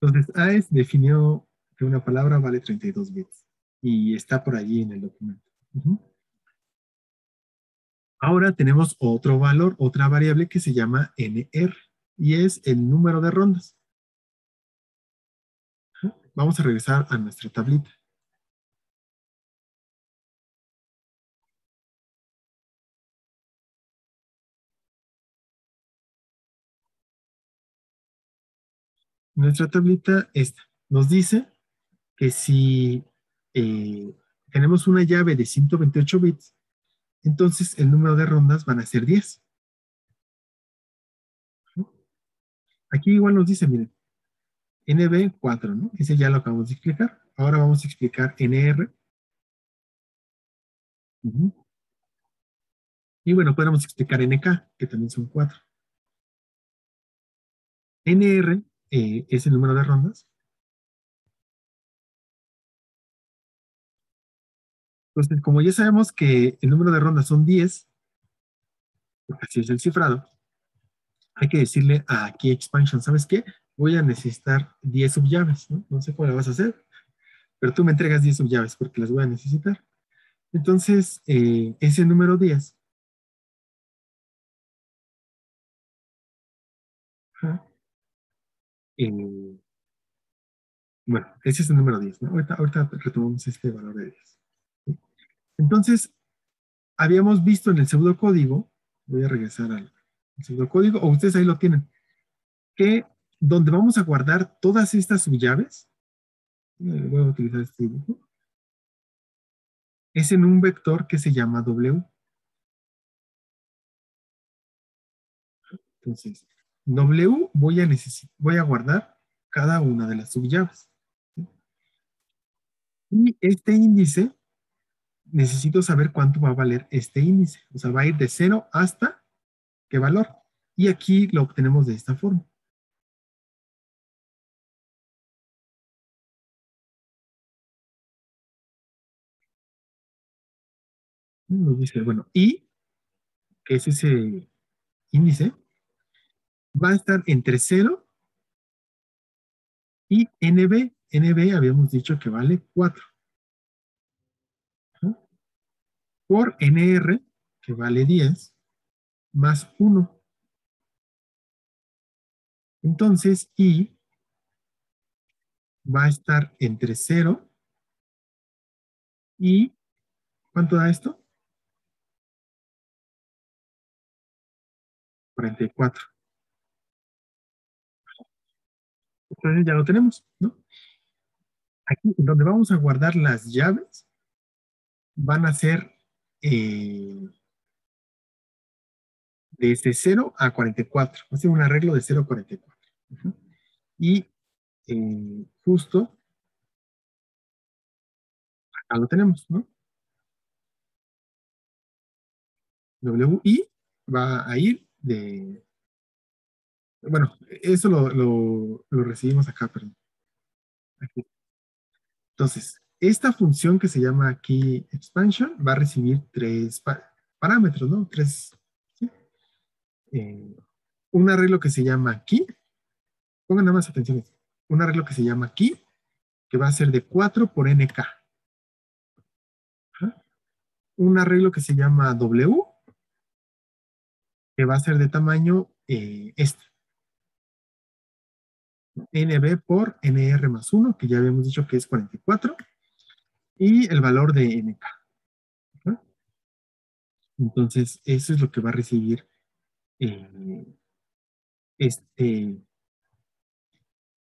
Entonces, AES definió que una palabra vale 32 bits. Y está por allí en el documento. Ujú. Ahora tenemos otro valor, otra variable que se llama NR. Y es el número de rondas. Vamos a regresar a nuestra tablita. Nuestra tablita esta nos dice que si eh, tenemos una llave de 128 bits, entonces el número de rondas van a ser 10. Aquí igual nos dice, miren, NB 4, ¿no? Ese ya lo acabamos de explicar. Ahora vamos a explicar NR. Uh-huh. Y bueno, podemos explicar NK, que también son 4. NR es el número de rondas. Entonces, como ya sabemos que el número de rondas son 10, porque así es el cifrado, hay que decirle a Key Expansion, ¿sabes qué? Voy a necesitar 10 subllaves, ¿no? No sé cómo la vas a hacer, pero tú me entregas 10 subllaves porque las voy a necesitar. Entonces, ese número 10, eh, bueno, ese es el número 10, ¿no? Ahorita retomamos este valor de 10. ¿Sí? Entonces, habíamos visto en el pseudocódigo, voy a regresar al pseudocódigo, o ustedes ahí lo tienen, que donde vamos a guardar todas estas subllaves, voy a utilizar este dibujo, es en un vector que se llama W. Entonces, W voy a guardar cada una de las subllaves. ¿Sí? Y este índice, necesito saber cuánto va a valer este índice. O sea, va a ir de 0 hasta qué valor. Y aquí lo obtenemos de esta forma. Nos dice, bueno, y, que es ese índice, va a estar entre 0 y NB. NB habíamos dicho que vale 4. ¿No? Por NR, que vale 10, más 1. Entonces, I va a estar entre 0 y, ¿cuánto da esto? 44. Entonces ya lo tenemos, ¿no? Aquí, donde vamos a guardar las llaves, van a ser desde 0 a 44. Va a ser un arreglo de 0 a 44. Uh-huh. Y justo acá lo tenemos, ¿no? WI va a ir de... Bueno, eso lo recibimos acá, perdón. Aquí. Entonces, esta función que se llama key expansion va a recibir tres parámetros, ¿no? ¿Sí? Eh, un arreglo que se llama key. Pongan nada más atención a esto. Un arreglo que se llama key, que va a ser de 4 por nk. Ajá. Un arreglo que se llama w, que va a ser de tamaño este. NB por NR más 1, que ya habíamos dicho que es 44. y el valor de nk. ¿No? Entonces, eso es lo que va a recibir eh, este,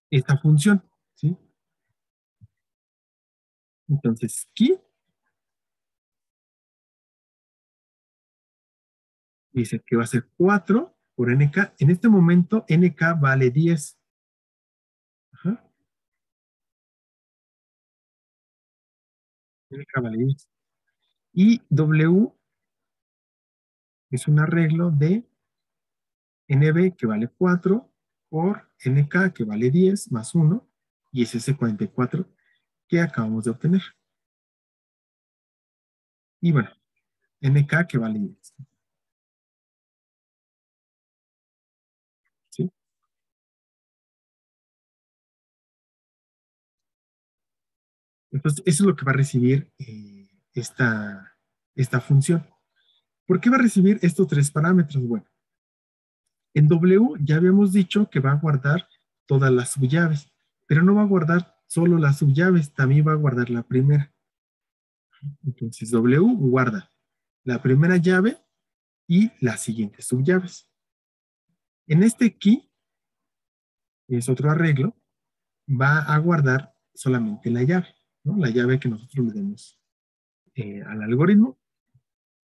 esta función, ¿sí? Entonces, aquí dice que va a ser 4 por nk. En este momento, nk vale 10. Ajá, nk vale 10. Y w es un arreglo de nb que vale 4 por nk que vale 10 más 1 y es ese 44 que acabamos de obtener. Y bueno, nk que vale 10. ¿Sí? Entonces, eso es lo que va a recibir esta función. ¿Por qué va a recibir estos tres parámetros? Bueno, en W ya habíamos dicho que va a guardar todas las subllaves, pero no va a guardar solo las subllaves, también va a guardar la primera. Entonces W guarda la primera llave y las siguientes subllaves. En este key, que es otro arreglo, va a guardar solamente la llave, ¿no? La llave que nosotros le demos al algoritmo,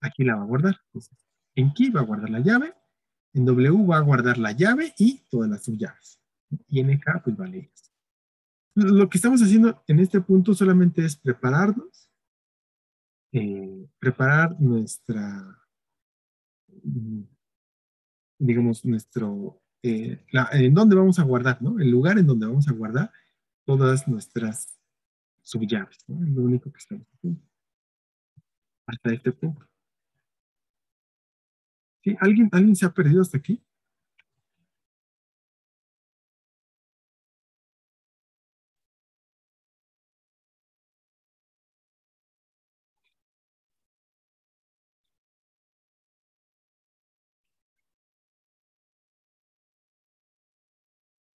aquí la va a guardar. Entonces, en key va a guardar la llave, en W va a guardar la llave y todas las subllaves. Y en EK, pues vale. Lo que estamos haciendo en este punto solamente es prepararnos, preparar nuestra, mm, digamos, en dónde vamos a guardar, ¿no? El lugar en donde vamos a guardar todas nuestras subllaves, ¿no? Es lo único que estamos haciendo hasta este punto. ¿Sí? ¿Alguien se ha perdido hasta aquí?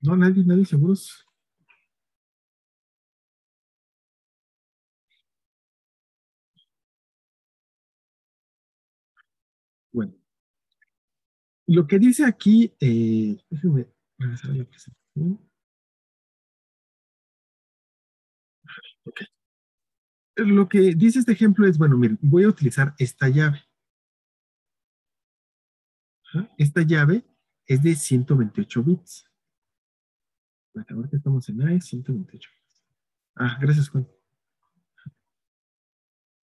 No, nadie seguros. Bueno, lo que dice aquí, déjenme regresar a la presentación. Ok. Lo que dice este ejemplo es, bueno, miren, voy a utilizar esta llave. Ajá. Esta llave es de 128 bits. Bueno, ahorita estamos en AE 128. Ah, gracias, Juan.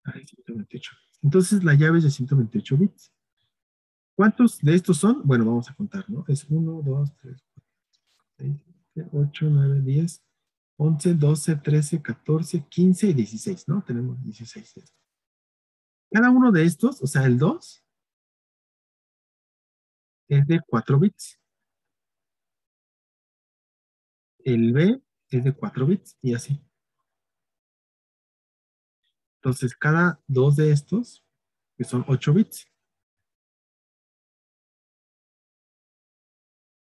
AE 128. Entonces la llave es de 128 bits. ¿Cuántos de estos son? Bueno, vamos a contar, ¿no? Es 1, 2, 3, 4, 6, 7, 8, 9, 10, 11, 12, 13, 14, 15 y 16, ¿no? Tenemos 16 de estos. Cada uno de estos, o sea, el 2 es de 4 bits. El B es de 4 bits y así. Entonces, cada dos de estos, que son 8 bits,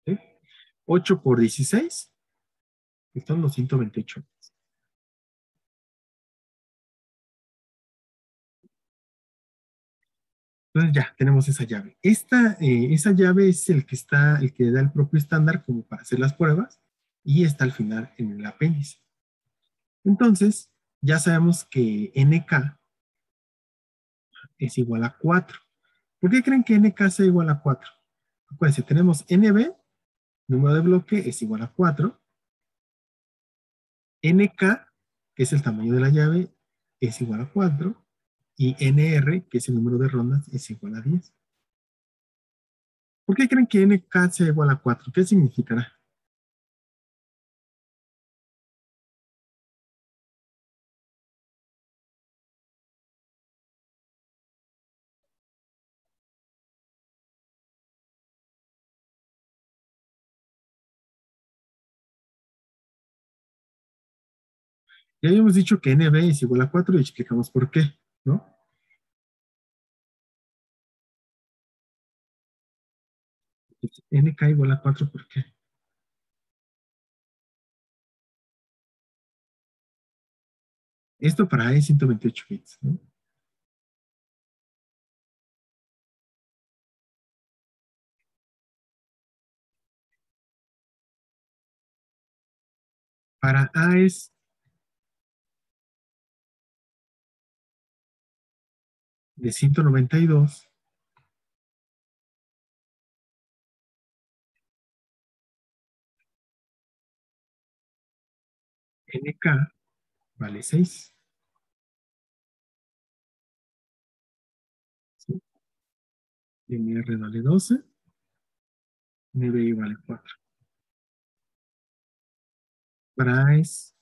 ¿sí? 8 por 16, que son los 128. Entonces ya tenemos esa llave. Esa llave es el que da el propio estándar como para hacer las pruebas y está al final en el apéndice. Entonces, ya sabemos que NK es igual a 4. ¿Por qué creen que NK sea igual a 4? Acuérdense, tenemos NB, número de bloque, es igual a 4. NK, que es el tamaño de la llave, es igual a 4. Y NR, que es el número de rondas, es igual a 10. ¿Por qué creen que NK sea igual a 4? ¿Qué significará? Ya habíamos dicho que NB es igual a 4 y explicamos por qué, ¿no? NK igual a 4, ¿por qué? Esto para A es 128 bits, ¿no? Para A es de 192, NK vale 6. ¿Sí? NR vale 12, NBI vale 4. Para A es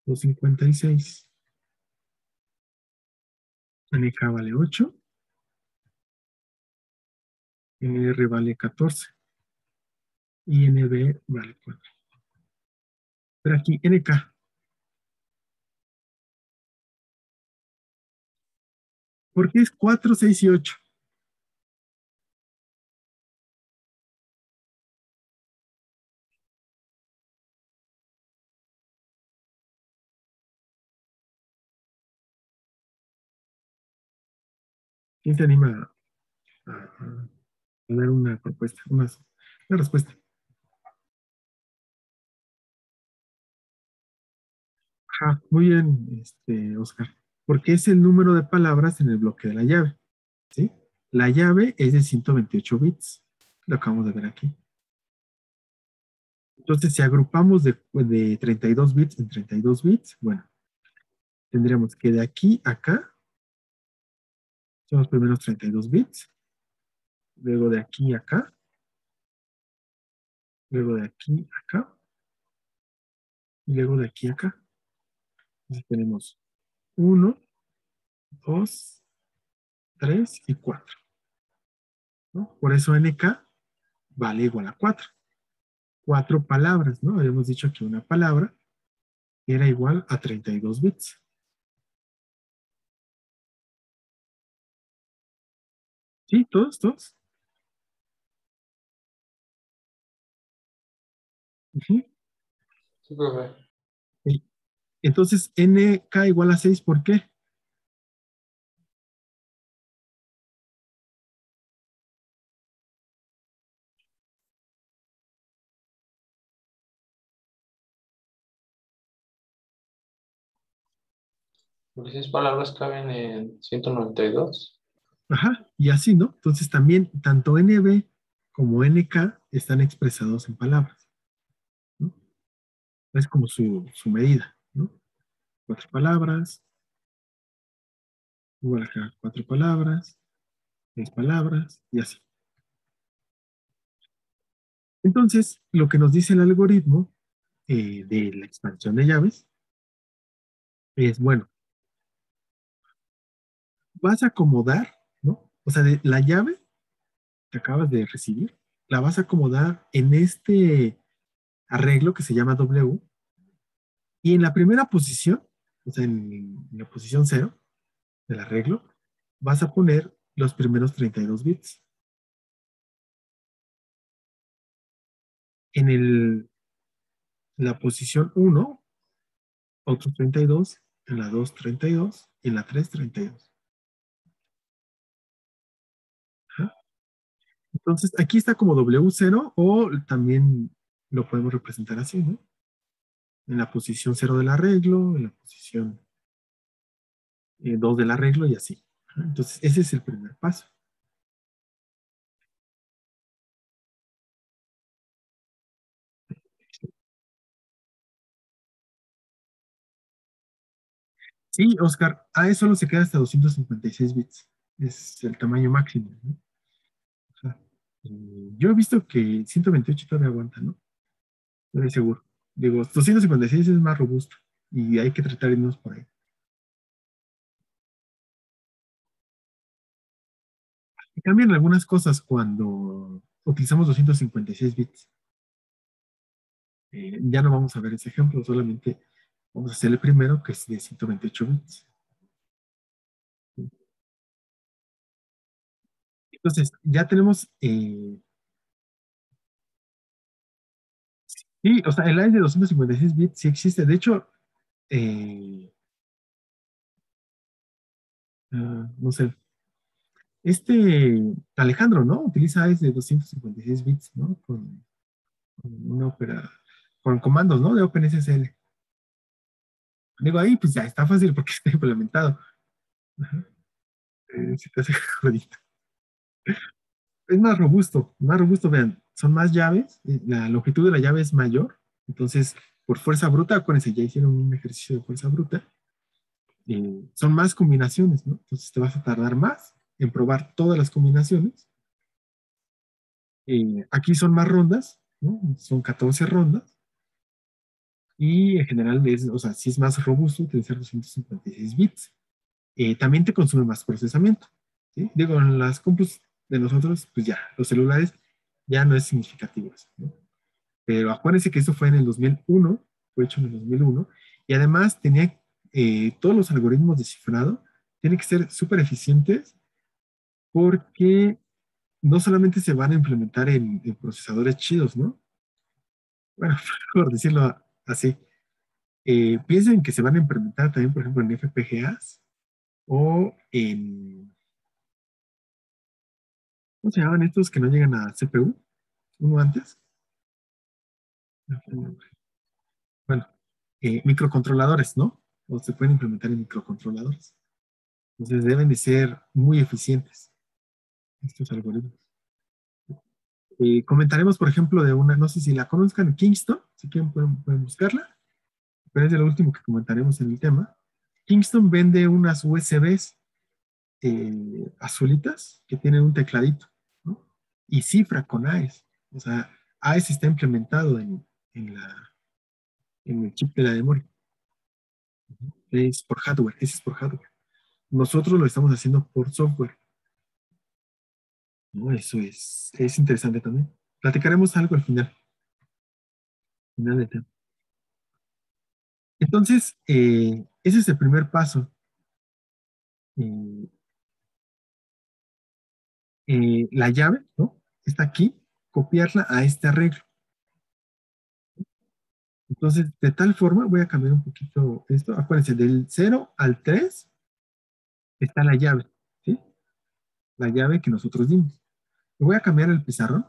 256, NK vale 8, NR vale 14 y NB vale 4. Pero aquí NK, ¿por qué es 4, 6 y 8? ¿Quién se anima a dar una propuesta, una respuesta? Ajá, muy bien, Oscar. Porque es el número de palabras en el bloque de la llave, ¿sí? La llave es de 128 bits. Lo acabamos de ver aquí. Entonces, si agrupamos de 32 bits en 32 bits, bueno, tendríamos que de aquí a acá son los primeros 32 bits, luego de aquí a acá, luego de aquí a acá, y luego de aquí a acá. Entonces tenemos uno, 2, 3 y 4, ¿no? Por eso NK vale igual a 4. 4 palabras, ¿no? Habíamos dicho que una palabra era igual a 32 bits. ¿Sí? ¿Todos? ¿Todos? Ujú. Sí, profe. Sí. Entonces, NK igual a 6, ¿por qué? Porque 6 palabras caben en 192. Ajá, y así, ¿no? Entonces también, tanto NB como NK están expresados en palabras, ¿no? Es como su medida, ¿no? 4 palabras, igual acá, 4 palabras, 6 palabras, y así. Entonces, lo que nos dice el algoritmo de la expansión de llaves es, bueno, vas a acomodar, ¿no? O sea, de la llave que acabas de recibir, la vas a acomodar en este arreglo que se llama W, y en la primera posición, o sea, en la posición 0 del arreglo, vas a poner los primeros 32 bits. En la posición 1, otros 32, en la 2, 32, y en la 3, 32. Ajá. Entonces, aquí está como W0 o también lo podemos representar así, ¿no? En la posición 0 del arreglo, en la posición 2 del arreglo y así. Ajá. Entonces, ese es el primer paso. Sí, Oscar, a eso solo se queda hasta 256 bits. Es el tamaño máximo, ¿no? Ajá. Yo he visto que 128 todavía aguanta, ¿no? No estoy seguro. Digo, 256 es más robusto y hay que tratar de irnos por ahí. Y cambian algunas cosas cuando utilizamos 256 bits. Ya no vamos a ver ese ejemplo, solamente vamos a hacer el primero, que es de 128 bits. Entonces, ya tenemos, sí, o sea, el ARAY de 256 bits sí existe. De hecho, eh, no sé, Alejandro, ¿no? Utiliza AES de 256 bits, ¿no? Con una con comandos, ¿no? De OpenSSL. Digo, ahí pues ya está fácil porque está implementado. Ajá. Si te hace jodito. Es más robusto, vean, son más llaves, la longitud de la llave es mayor, entonces por fuerza bruta, acuérdense, ya hicieron un ejercicio de fuerza bruta, son más combinaciones, ¿no? Entonces te vas a tardar más en probar todas las combinaciones. Aquí son más rondas, ¿no? Son 14 rondas, y en general, o sea, sí es más robusto utilizar 256 bits. También te consume más procesamiento, ¿sí? Digo, en las compus de nosotros, pues ya, los celulares ya no es significativo eso, ¿no? Pero acuérdense que eso fue en el 2001, fue hecho en el 2001, y además tenía todos los algoritmos de cifrado, tienen que ser súper eficientes porque no solamente se van a implementar en procesadores chidos, ¿no? Bueno, por decirlo así, piensen que se van a implementar también, por ejemplo, en FPGAs o en, ¿cómo se llaman estos que no llegan a CPU? Uno antes. Bueno, microcontroladores, ¿no? O se pueden implementar en microcontroladores. Entonces deben de ser muy eficientes estos algoritmos. Comentaremos, por ejemplo, de una, no sé si la conozcan, Kingston, si quieren pueden buscarla, pero es de lo último que comentaremos en el tema. Kingston vende unas USBs azulitas que tienen un tecladito, ¿no? Y cifra con AES. O sea, AES está implementado en el chip de la memoria. Es por hardware, ese es por hardware. Nosotros lo estamos haciendo por software, ¿no? Eso es interesante también. Platicaremos algo al final del tema. Entonces, ese es el primer paso. Eh, la llave, ¿no? Está aquí, copiarla a este arreglo. Entonces, de tal forma, voy a cambiar un poquito esto. Acuérdense, del 0 al 3 está la llave, ¿sí? La llave que nosotros dimos. Voy a cambiar el pizarrón.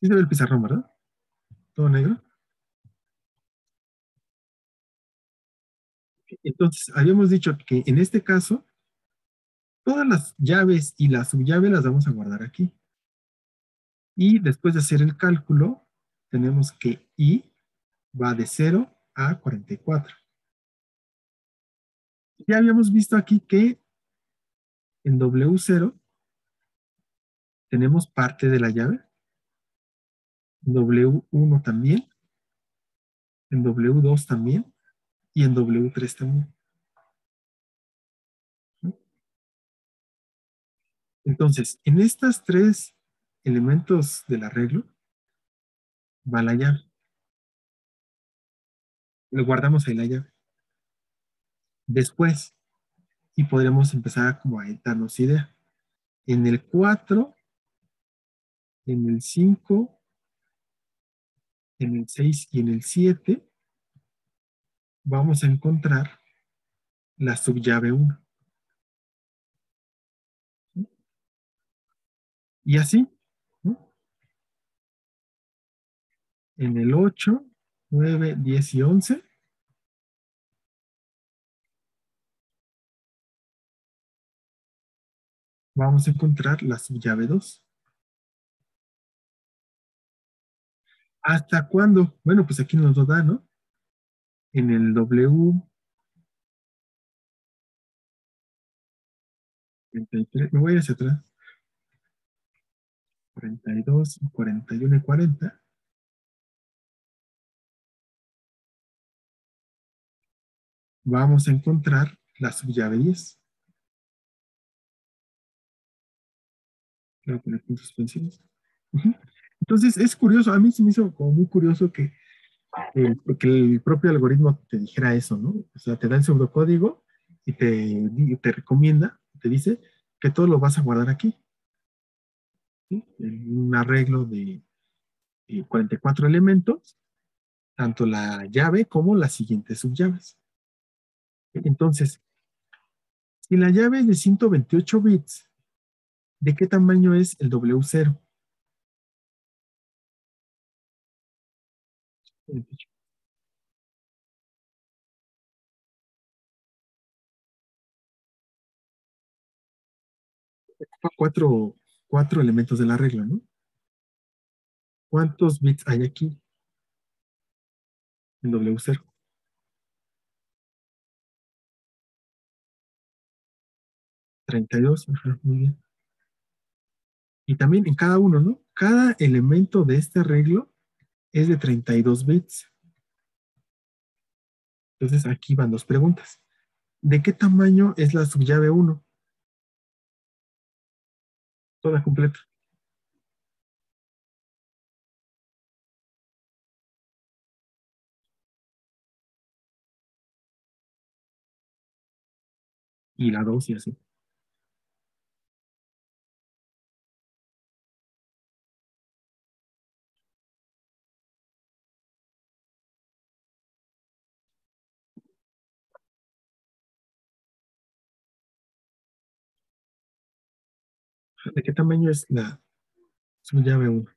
Sí se ve el pizarrón, ¿verdad? Todo negro. Entonces, habíamos dicho que en este caso, todas las llaves y la subllave las vamos a guardar aquí. Y después de hacer el cálculo, tenemos que I va de 0 a 44. Ya habíamos visto aquí que en W0 tenemos parte de la llave, en W1 también, en W2 también y en W3 también, ¿no? Entonces, en estos tres elementos del arreglo va la llave. Lo guardamos ahí la llave. Después, y podremos empezar como a darnos idea. En el 4, en el 5, en el 6 y en el 7 vamos a encontrar la subllave 1. Y así, ¿no? En el 8, 9, 10 y 11 vamos a encontrar la subllave 2. ¿Hasta cuándo? Bueno, pues aquí nos lo da, ¿no? En el W33, me voy hacia atrás, 42, 41 y 40, vamos a encontrar la subllave 10. Voy a poner puntos suspensivos. Ujú. Entonces, es curioso, a mí se me hizo como muy curioso que el propio algoritmo te dijera eso, ¿no? O sea, te da el pseudocódigo y te recomienda, te dice que todo lo vas a guardar aquí, ¿sí? En un arreglo 44 elementos, tanto la llave como las siguientes subllaves. Entonces, si la llave es de 128 bits, ¿de qué tamaño es el W0? Ocupa cuatro elementos de la regla, ¿no? ¿Cuántos bits hay aquí en W0? 32, ajá, muy bien. Y también en cada uno, ¿no? Cada elemento de este arreglo es de 32 bits. Entonces aquí van dos preguntas. ¿De qué tamaño es la subllave 1? Toda completa. Y la 2 y así. ¿De qué tamaño es la subllave 1?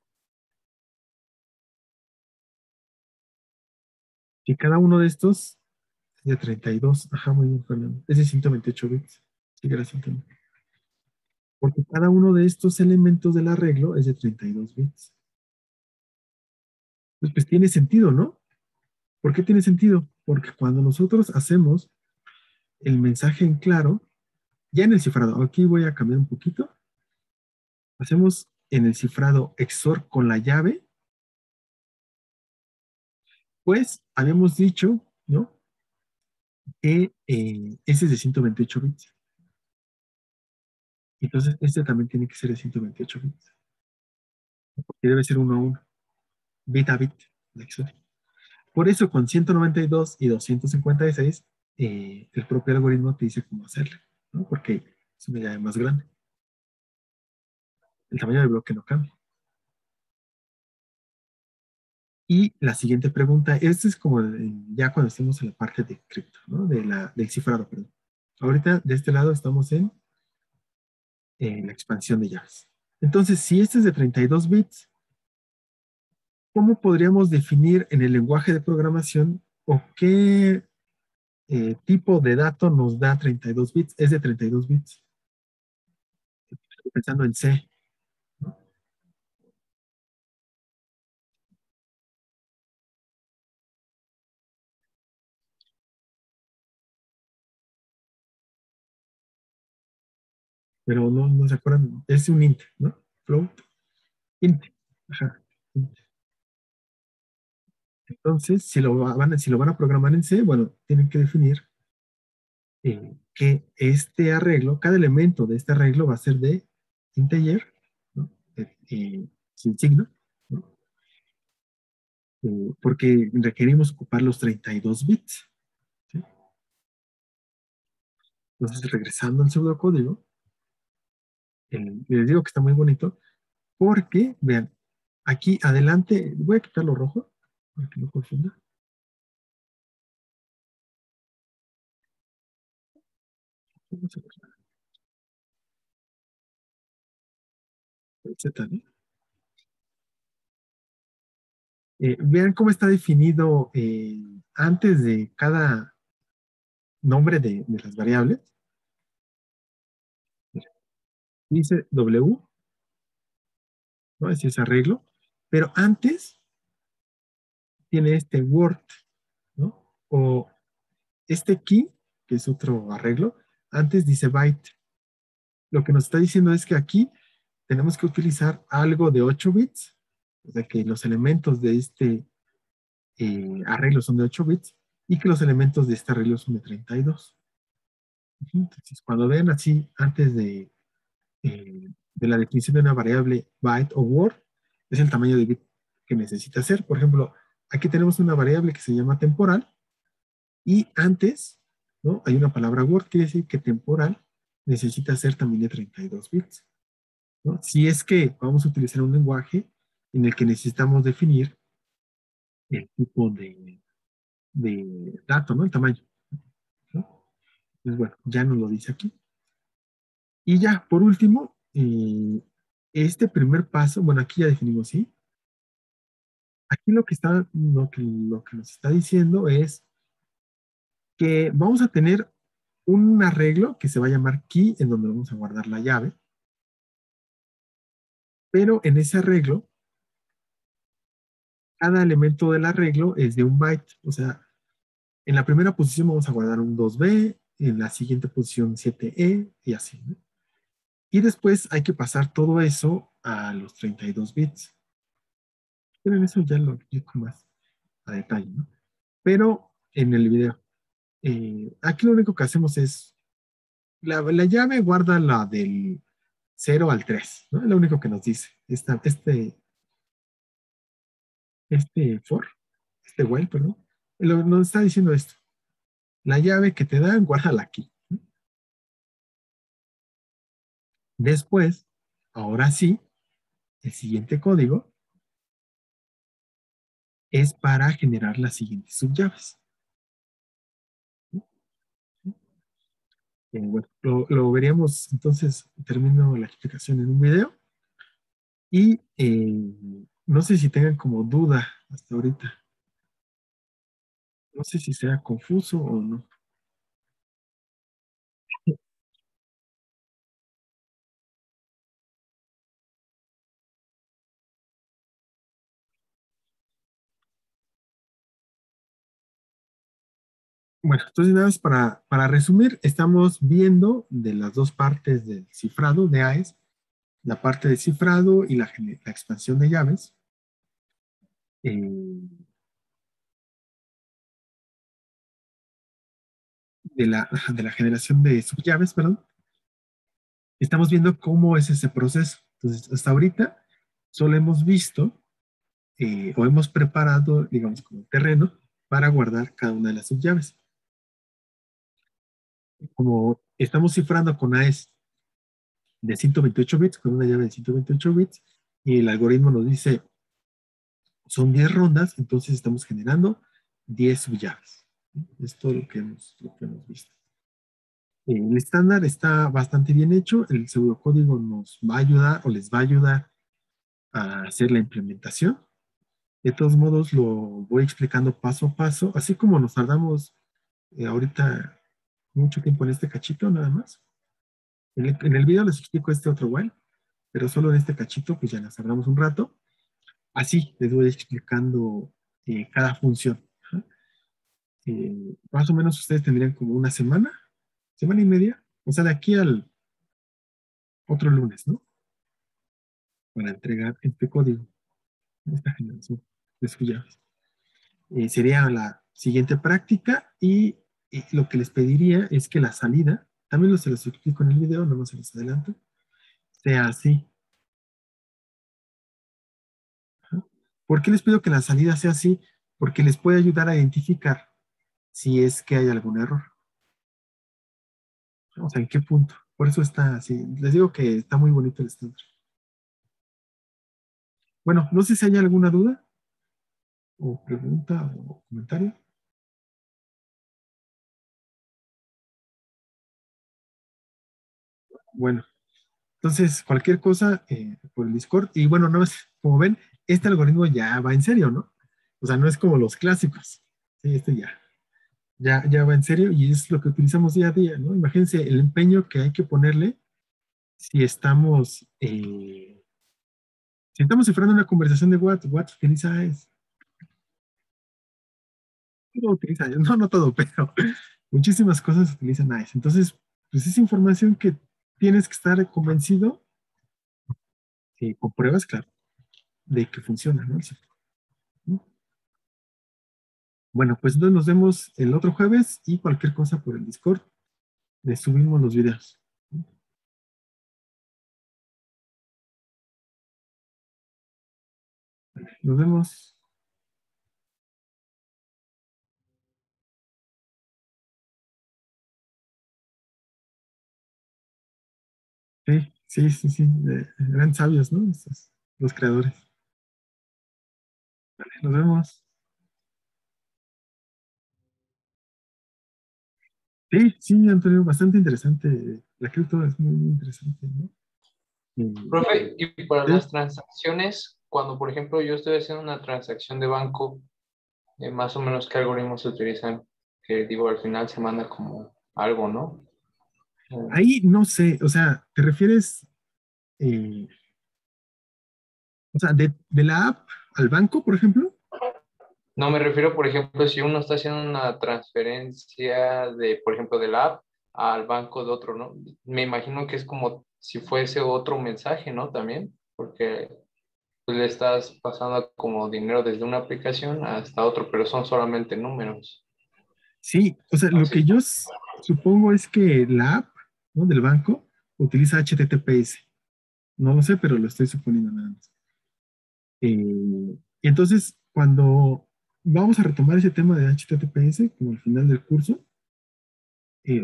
Y cada uno de estos es de 32. Ajá, muy bien, Fernando. Es de 128 bits. Sí, gracias, Antonio. Porque cada uno de estos elementos del arreglo es de 32 bits. Pues tiene sentido, ¿no? ¿Por qué tiene sentido? Porque cuando nosotros hacemos el mensaje en claro, ya en el cifrado, aquí voy a cambiar un poquito, hacemos en el cifrado XOR con la llave, pues habíamos dicho, ¿no? Que ese es de 128 bits. Entonces, este también tiene que ser de 128 bits. Y debe ser uno a uno, bit a bit, de XOR. Por eso, con 192 y 256, el propio algoritmo te dice cómo hacerlo, ¿no? Porque es una llave más grande. El tamaño del bloque no cambia. Y la siguiente pregunta, esta es como ya cuando estemos en la parte de cripto, ¿no? Del cifrado, perdón. Ahorita de este lado estamos en la expansión de llaves. Entonces, si este es de 32 bits, ¿cómo podríamos definir en el lenguaje de programación o qué tipo de dato nos da 32 bits? Es de 32 bits. Estoy pensando en C, ¿no? Pero no se acuerdan, es un int, ¿no? Float, int. Ajá, int. Entonces, si lo van a programar en C, bueno, tienen que definir que este arreglo, cada elemento de este arreglo va a ser de integer, ¿no? Sin signo, ¿no? Porque requerimos ocupar los 32 bits, ¿sí? Entonces, regresando al pseudocódigo, les digo que está muy bonito, porque, vean, aquí adelante, voy a quitar lo rojo, para que no confunda. Z, ¿no? Vean cómo está definido antes de cada nombre de las variables. Dice W, ¿no? Ese es arreglo. Pero antes tiene este word, ¿no? O este key, que es otro arreglo, antes dice byte. Lo que nos está diciendo es que aquí tenemos que utilizar algo de 8 bits, o sea que los elementos de este arreglo son de 8 bits y que los elementos de este arreglo son de 32. Entonces, cuando vean así, antes de la definición de una variable byte o word, es el tamaño de bit que necesita ser. Por ejemplo, aquí tenemos una variable que se llama temporal y antes, ¿no? Hay una palabra word, quiere decir que temporal necesita ser también de 32 bits, ¿no? Si es que vamos a utilizar un lenguaje en el que necesitamos definir el tipo de dato, ¿no? El tamaño, ¿no? Entonces, bueno, ya nos lo dice aquí. Y ya, por último, este primer paso, bueno, aquí ya definimos, ¿sí? Aquí lo que nos está diciendo es que vamos a tener un arreglo que se va a llamar key, en donde vamos a guardar la llave, pero en ese arreglo, cada elemento del arreglo es de un byte, o sea, en la primera posición vamos a guardar un 2B, en la siguiente posición 7E y así, ¿no? Y después hay que pasar todo eso a los 32 bits. Pero en eso ya lo explico más a detalle, ¿no? Pero en el video, aquí lo único que hacemos es, la llave guarda la del 0 al 3, ¿no? Es lo único que nos dice. Este for, este while, perdón, nos está diciendo esto. La llave que te dan, guárdala aquí. Después, ahora sí, el siguiente código es para generar las siguientes subllaves. Bueno, lo veríamos, entonces termino la explicación en un video y no sé si tengan como duda hasta ahorita. No sé si sea confuso o no. Bueno, entonces nada más para resumir, estamos viendo de las dos partes del cifrado de AES, la parte de cifrado y la expansión de llaves. eh, de la generación de subllaves, perdón, estamos viendo cómo es ese proceso. Entonces, hasta ahorita solo hemos visto o hemos preparado, digamos, como terreno para guardar cada una de las subllaves. Como estamos cifrando con AES de 128 bits, con una llave de 128 bits, y el algoritmo nos dice, son 10 rondas, entonces estamos generando 10 subllaves. Es todo lo que hemos visto. El estándar está bastante bien hecho, el pseudocódigo nos va a ayudar o les va a ayudar a hacer la implementación. De todos modos, lo voy explicando paso a paso, así como nos tardamos ahorita mucho tiempo en este cachito nada más. En el video les explico este otro while, pero solo en este cachito pues ya nos tardamos un rato. Así les voy explicando cada función. Ajá. Más o menos ustedes tendrían como una semana, semana y media, o sea, de aquí al otro lunes, ¿no? Para entregar este código, esta generación de sus llaves. Sería la siguiente práctica y lo que les pediría es que la salida, también se los explico en el video, no más se los adelanto, sea así. Ajá. ¿Por qué les pido que la salida sea así? Porque les puede ayudar a identificar si es que hay algún error. O sea, ¿en qué punto? Por eso está así. Les digo que está muy bonito el estándar. Bueno, no sé si hay alguna duda o pregunta o comentario. Bueno, entonces cualquier cosa por el Discord. Y bueno, no es, como ven, este algoritmo ya va en serio, ¿no? O sea, no es como los clásicos. Sí, este ya va en serio y es lo que utilizamos día a día, ¿no? Imagínense el empeño que hay que ponerle si estamos cifrando una conversación de WhatsApp utiliza es, todo utiliza, no todo, pero muchísimas cosas utilizan AES. Entonces, pues es información que tienes que estar convencido, con pruebas, claro, de que funciona, ¿no? Sí. Bueno, pues entonces nos vemos el otro jueves y cualquier cosa por el Discord, le subimos los videos. Nos vemos. Sí, sí, sí, sí. Eran sabios, ¿no? Los creadores. Nos vemos. Sí, sí, Antonio, bastante interesante. La cripto es muy, muy interesante, ¿no? Profe, y para Sí. las transacciones, cuando por ejemplo yo estoy haciendo una transacción de banco, más o menos qué algoritmos se utilizan, que digo, al final se manda como algo, ¿no? Ahí no sé, o sea, ¿te refieres, eh, o sea, de la app al banco, por ejemplo? No, me refiero, por ejemplo, si uno está haciendo una transferencia de, por ejemplo, de la app al banco de otro, ¿no? Me imagino que es como si fuese otro mensaje, ¿no? También, porque pues, le estás pasando como dinero desde una aplicación hasta otro, pero son solamente números. Sí, o sea, lo que yo supongo es que la app, ¿no? Del banco utiliza HTTPS. No lo sé, pero lo estoy suponiendo nada más. Y entonces, cuando vamos a retomar ese tema de HTTPS, como al final del curso,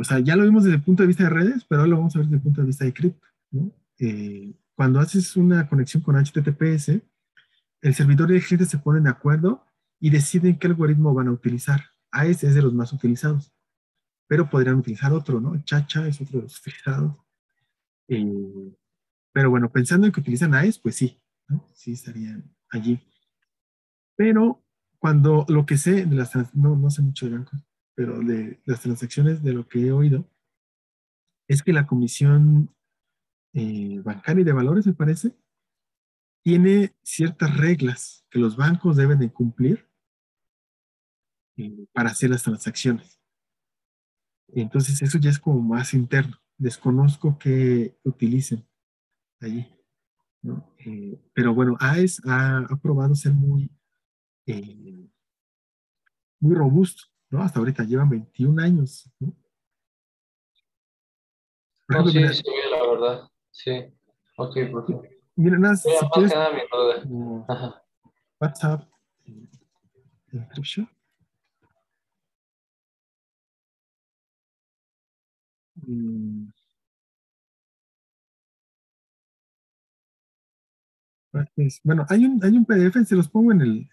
o sea, ya lo vimos desde el punto de vista de redes, pero ahora lo vamos a ver desde el punto de vista de cripto, ¿no? Cuando haces una conexión con HTTPS, el servidor y el cliente se ponen de acuerdo y deciden qué algoritmo van a utilizar. AES es de los más utilizados, pero podrían utilizar otro, ¿no? Chacha es otro de los utilizados. Eh, pero bueno, pensando en que utilizan AES, pues sí, ¿no? Sí estarían allí. Pero cuando lo que sé de no, no sé mucho de bancos, pero de las transacciones de lo que he oído, es que la comisión bancaria y de valores, me parece, tiene ciertas reglas que los bancos deben de cumplir para hacer las transacciones. Entonces eso ya es como más interno. Desconozco qué utilicen allí, ¿no? Pero bueno, AES ha probado ser eh, muy robusto, ¿no? Hasta ahorita llevan 21 años, ¿no? Por No, ejemplo, sí, mira, sí, la verdad, sí. Ok, profe. mira, nada, Era si más que quieres, nada mi duda. como Ajá. WhatsApp, encryption, mm, bueno, hay un PDF, se los pongo en,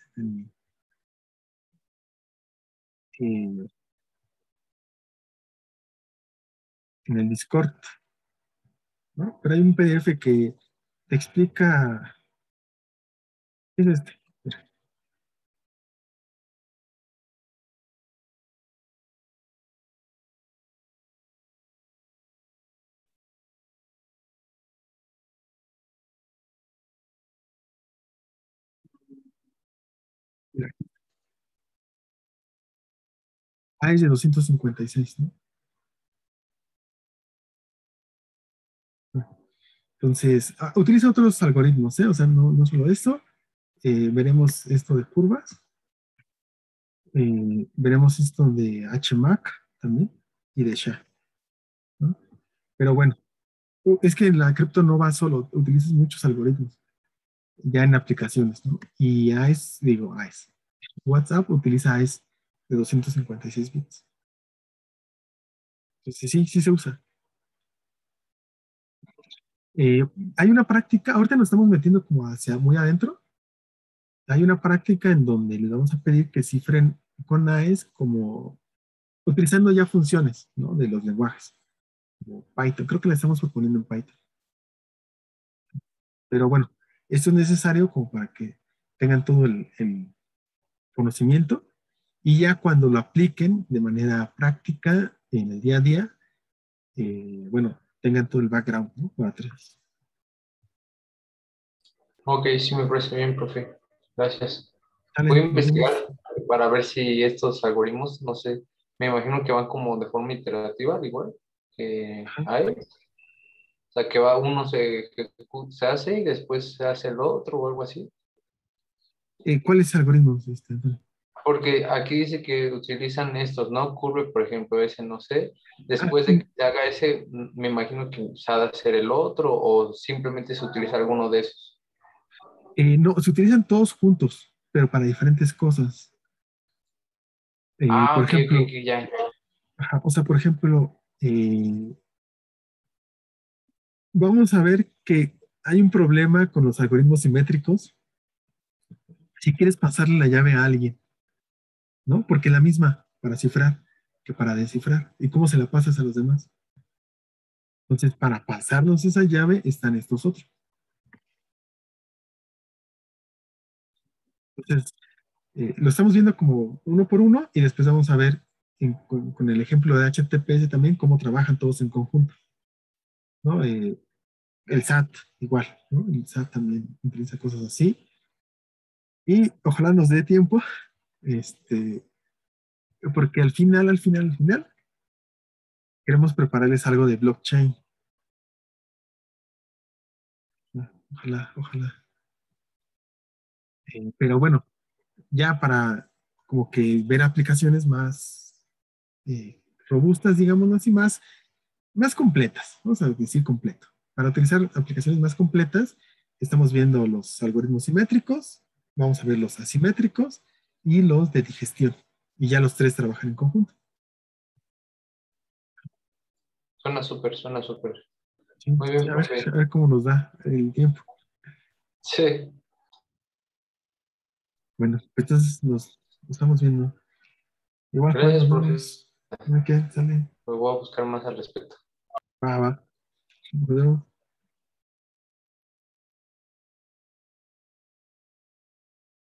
en el Discord, ¿no? Pero hay un PDF que te explica, ¿qué es este? Mira, mira, es de 256, ¿no? Entonces, utiliza otros algoritmos, ¿eh? O sea, no, no solo esto. Veremos esto de curvas. Veremos esto de HMAC también y de SHA, ¿no? Pero bueno, es que la cripto no va solo, utilizas muchos algoritmos ya en aplicaciones, ¿no? Y AES, digo AES, WhatsApp utiliza AES de 256 bits. Entonces sí, sí se usa. Eh, Hay una práctica, ahorita nos estamos metiendo como hacia muy adentro, hay una práctica en donde les vamos a pedir que cifren con AES como utilizando ya funciones, ¿no? De los lenguajes, como Python, creo que la estamos proponiendo en Python. Pero bueno, esto es necesario como para que tengan todo el conocimiento y ya cuando lo apliquen de manera práctica en el día a día, bueno, tengan todo el background, ¿no? Para atrás. Ok, sí me parece bien, profe. Gracias. Voy a Sale, nos investigar vemos. para ver si estos algoritmos, no sé, me imagino que van como de forma iterativa, al igual que Ajá. hay. O sea, que va uno se hace y después se hace el otro o algo así. ¿Cuáles algoritmos? Antonio? Porque aquí dice que utilizan estos, ¿no? Curve, por ejemplo, ese no sé. Ah, Después de que se haga ese, me imagino que se ha de hacer el otro o simplemente se utiliza alguno de esos. no, se utilizan todos juntos, pero para diferentes cosas. Ah, Por ok, ok, ejemplo, ok, ya. ajá, o sea, por ejemplo, vamos a ver que hay un problema con los algoritmos simétricos si quieres pasarle la llave a alguien, ¿no? Porque es la misma para cifrar que para descifrar. ¿Y cómo se la pasas a los demás? Entonces, para pasarnos esa llave están estos otros. Entonces, lo estamos viendo como uno por uno y después vamos a ver con el ejemplo de HTTPS también cómo trabajan todos en conjunto, ¿no? El SAT igual, ¿no? El SAT también utiliza cosas así. Y ojalá nos dé tiempo, este, porque al final, queremos prepararles algo de blockchain. Ojalá, ojalá. Pero bueno, ya para como que ver aplicaciones más robustas, digámoslo así, más completas, vamos a decir completo. Para utilizar aplicaciones más completas, estamos viendo los algoritmos simétricos, vamos a ver los asimétricos y los de digestión. Y ya los tres trabajan en conjunto. Suena súper, suena súper. Sí, Muy bien, a profe. ver cómo nos da el tiempo. Sí, Bueno, pues entonces nos estamos viendo. Igual, Juan, gracias, nos profe. vemos. Ok, sale. Me voy a buscar más al respecto. Va, va. Nos vemos.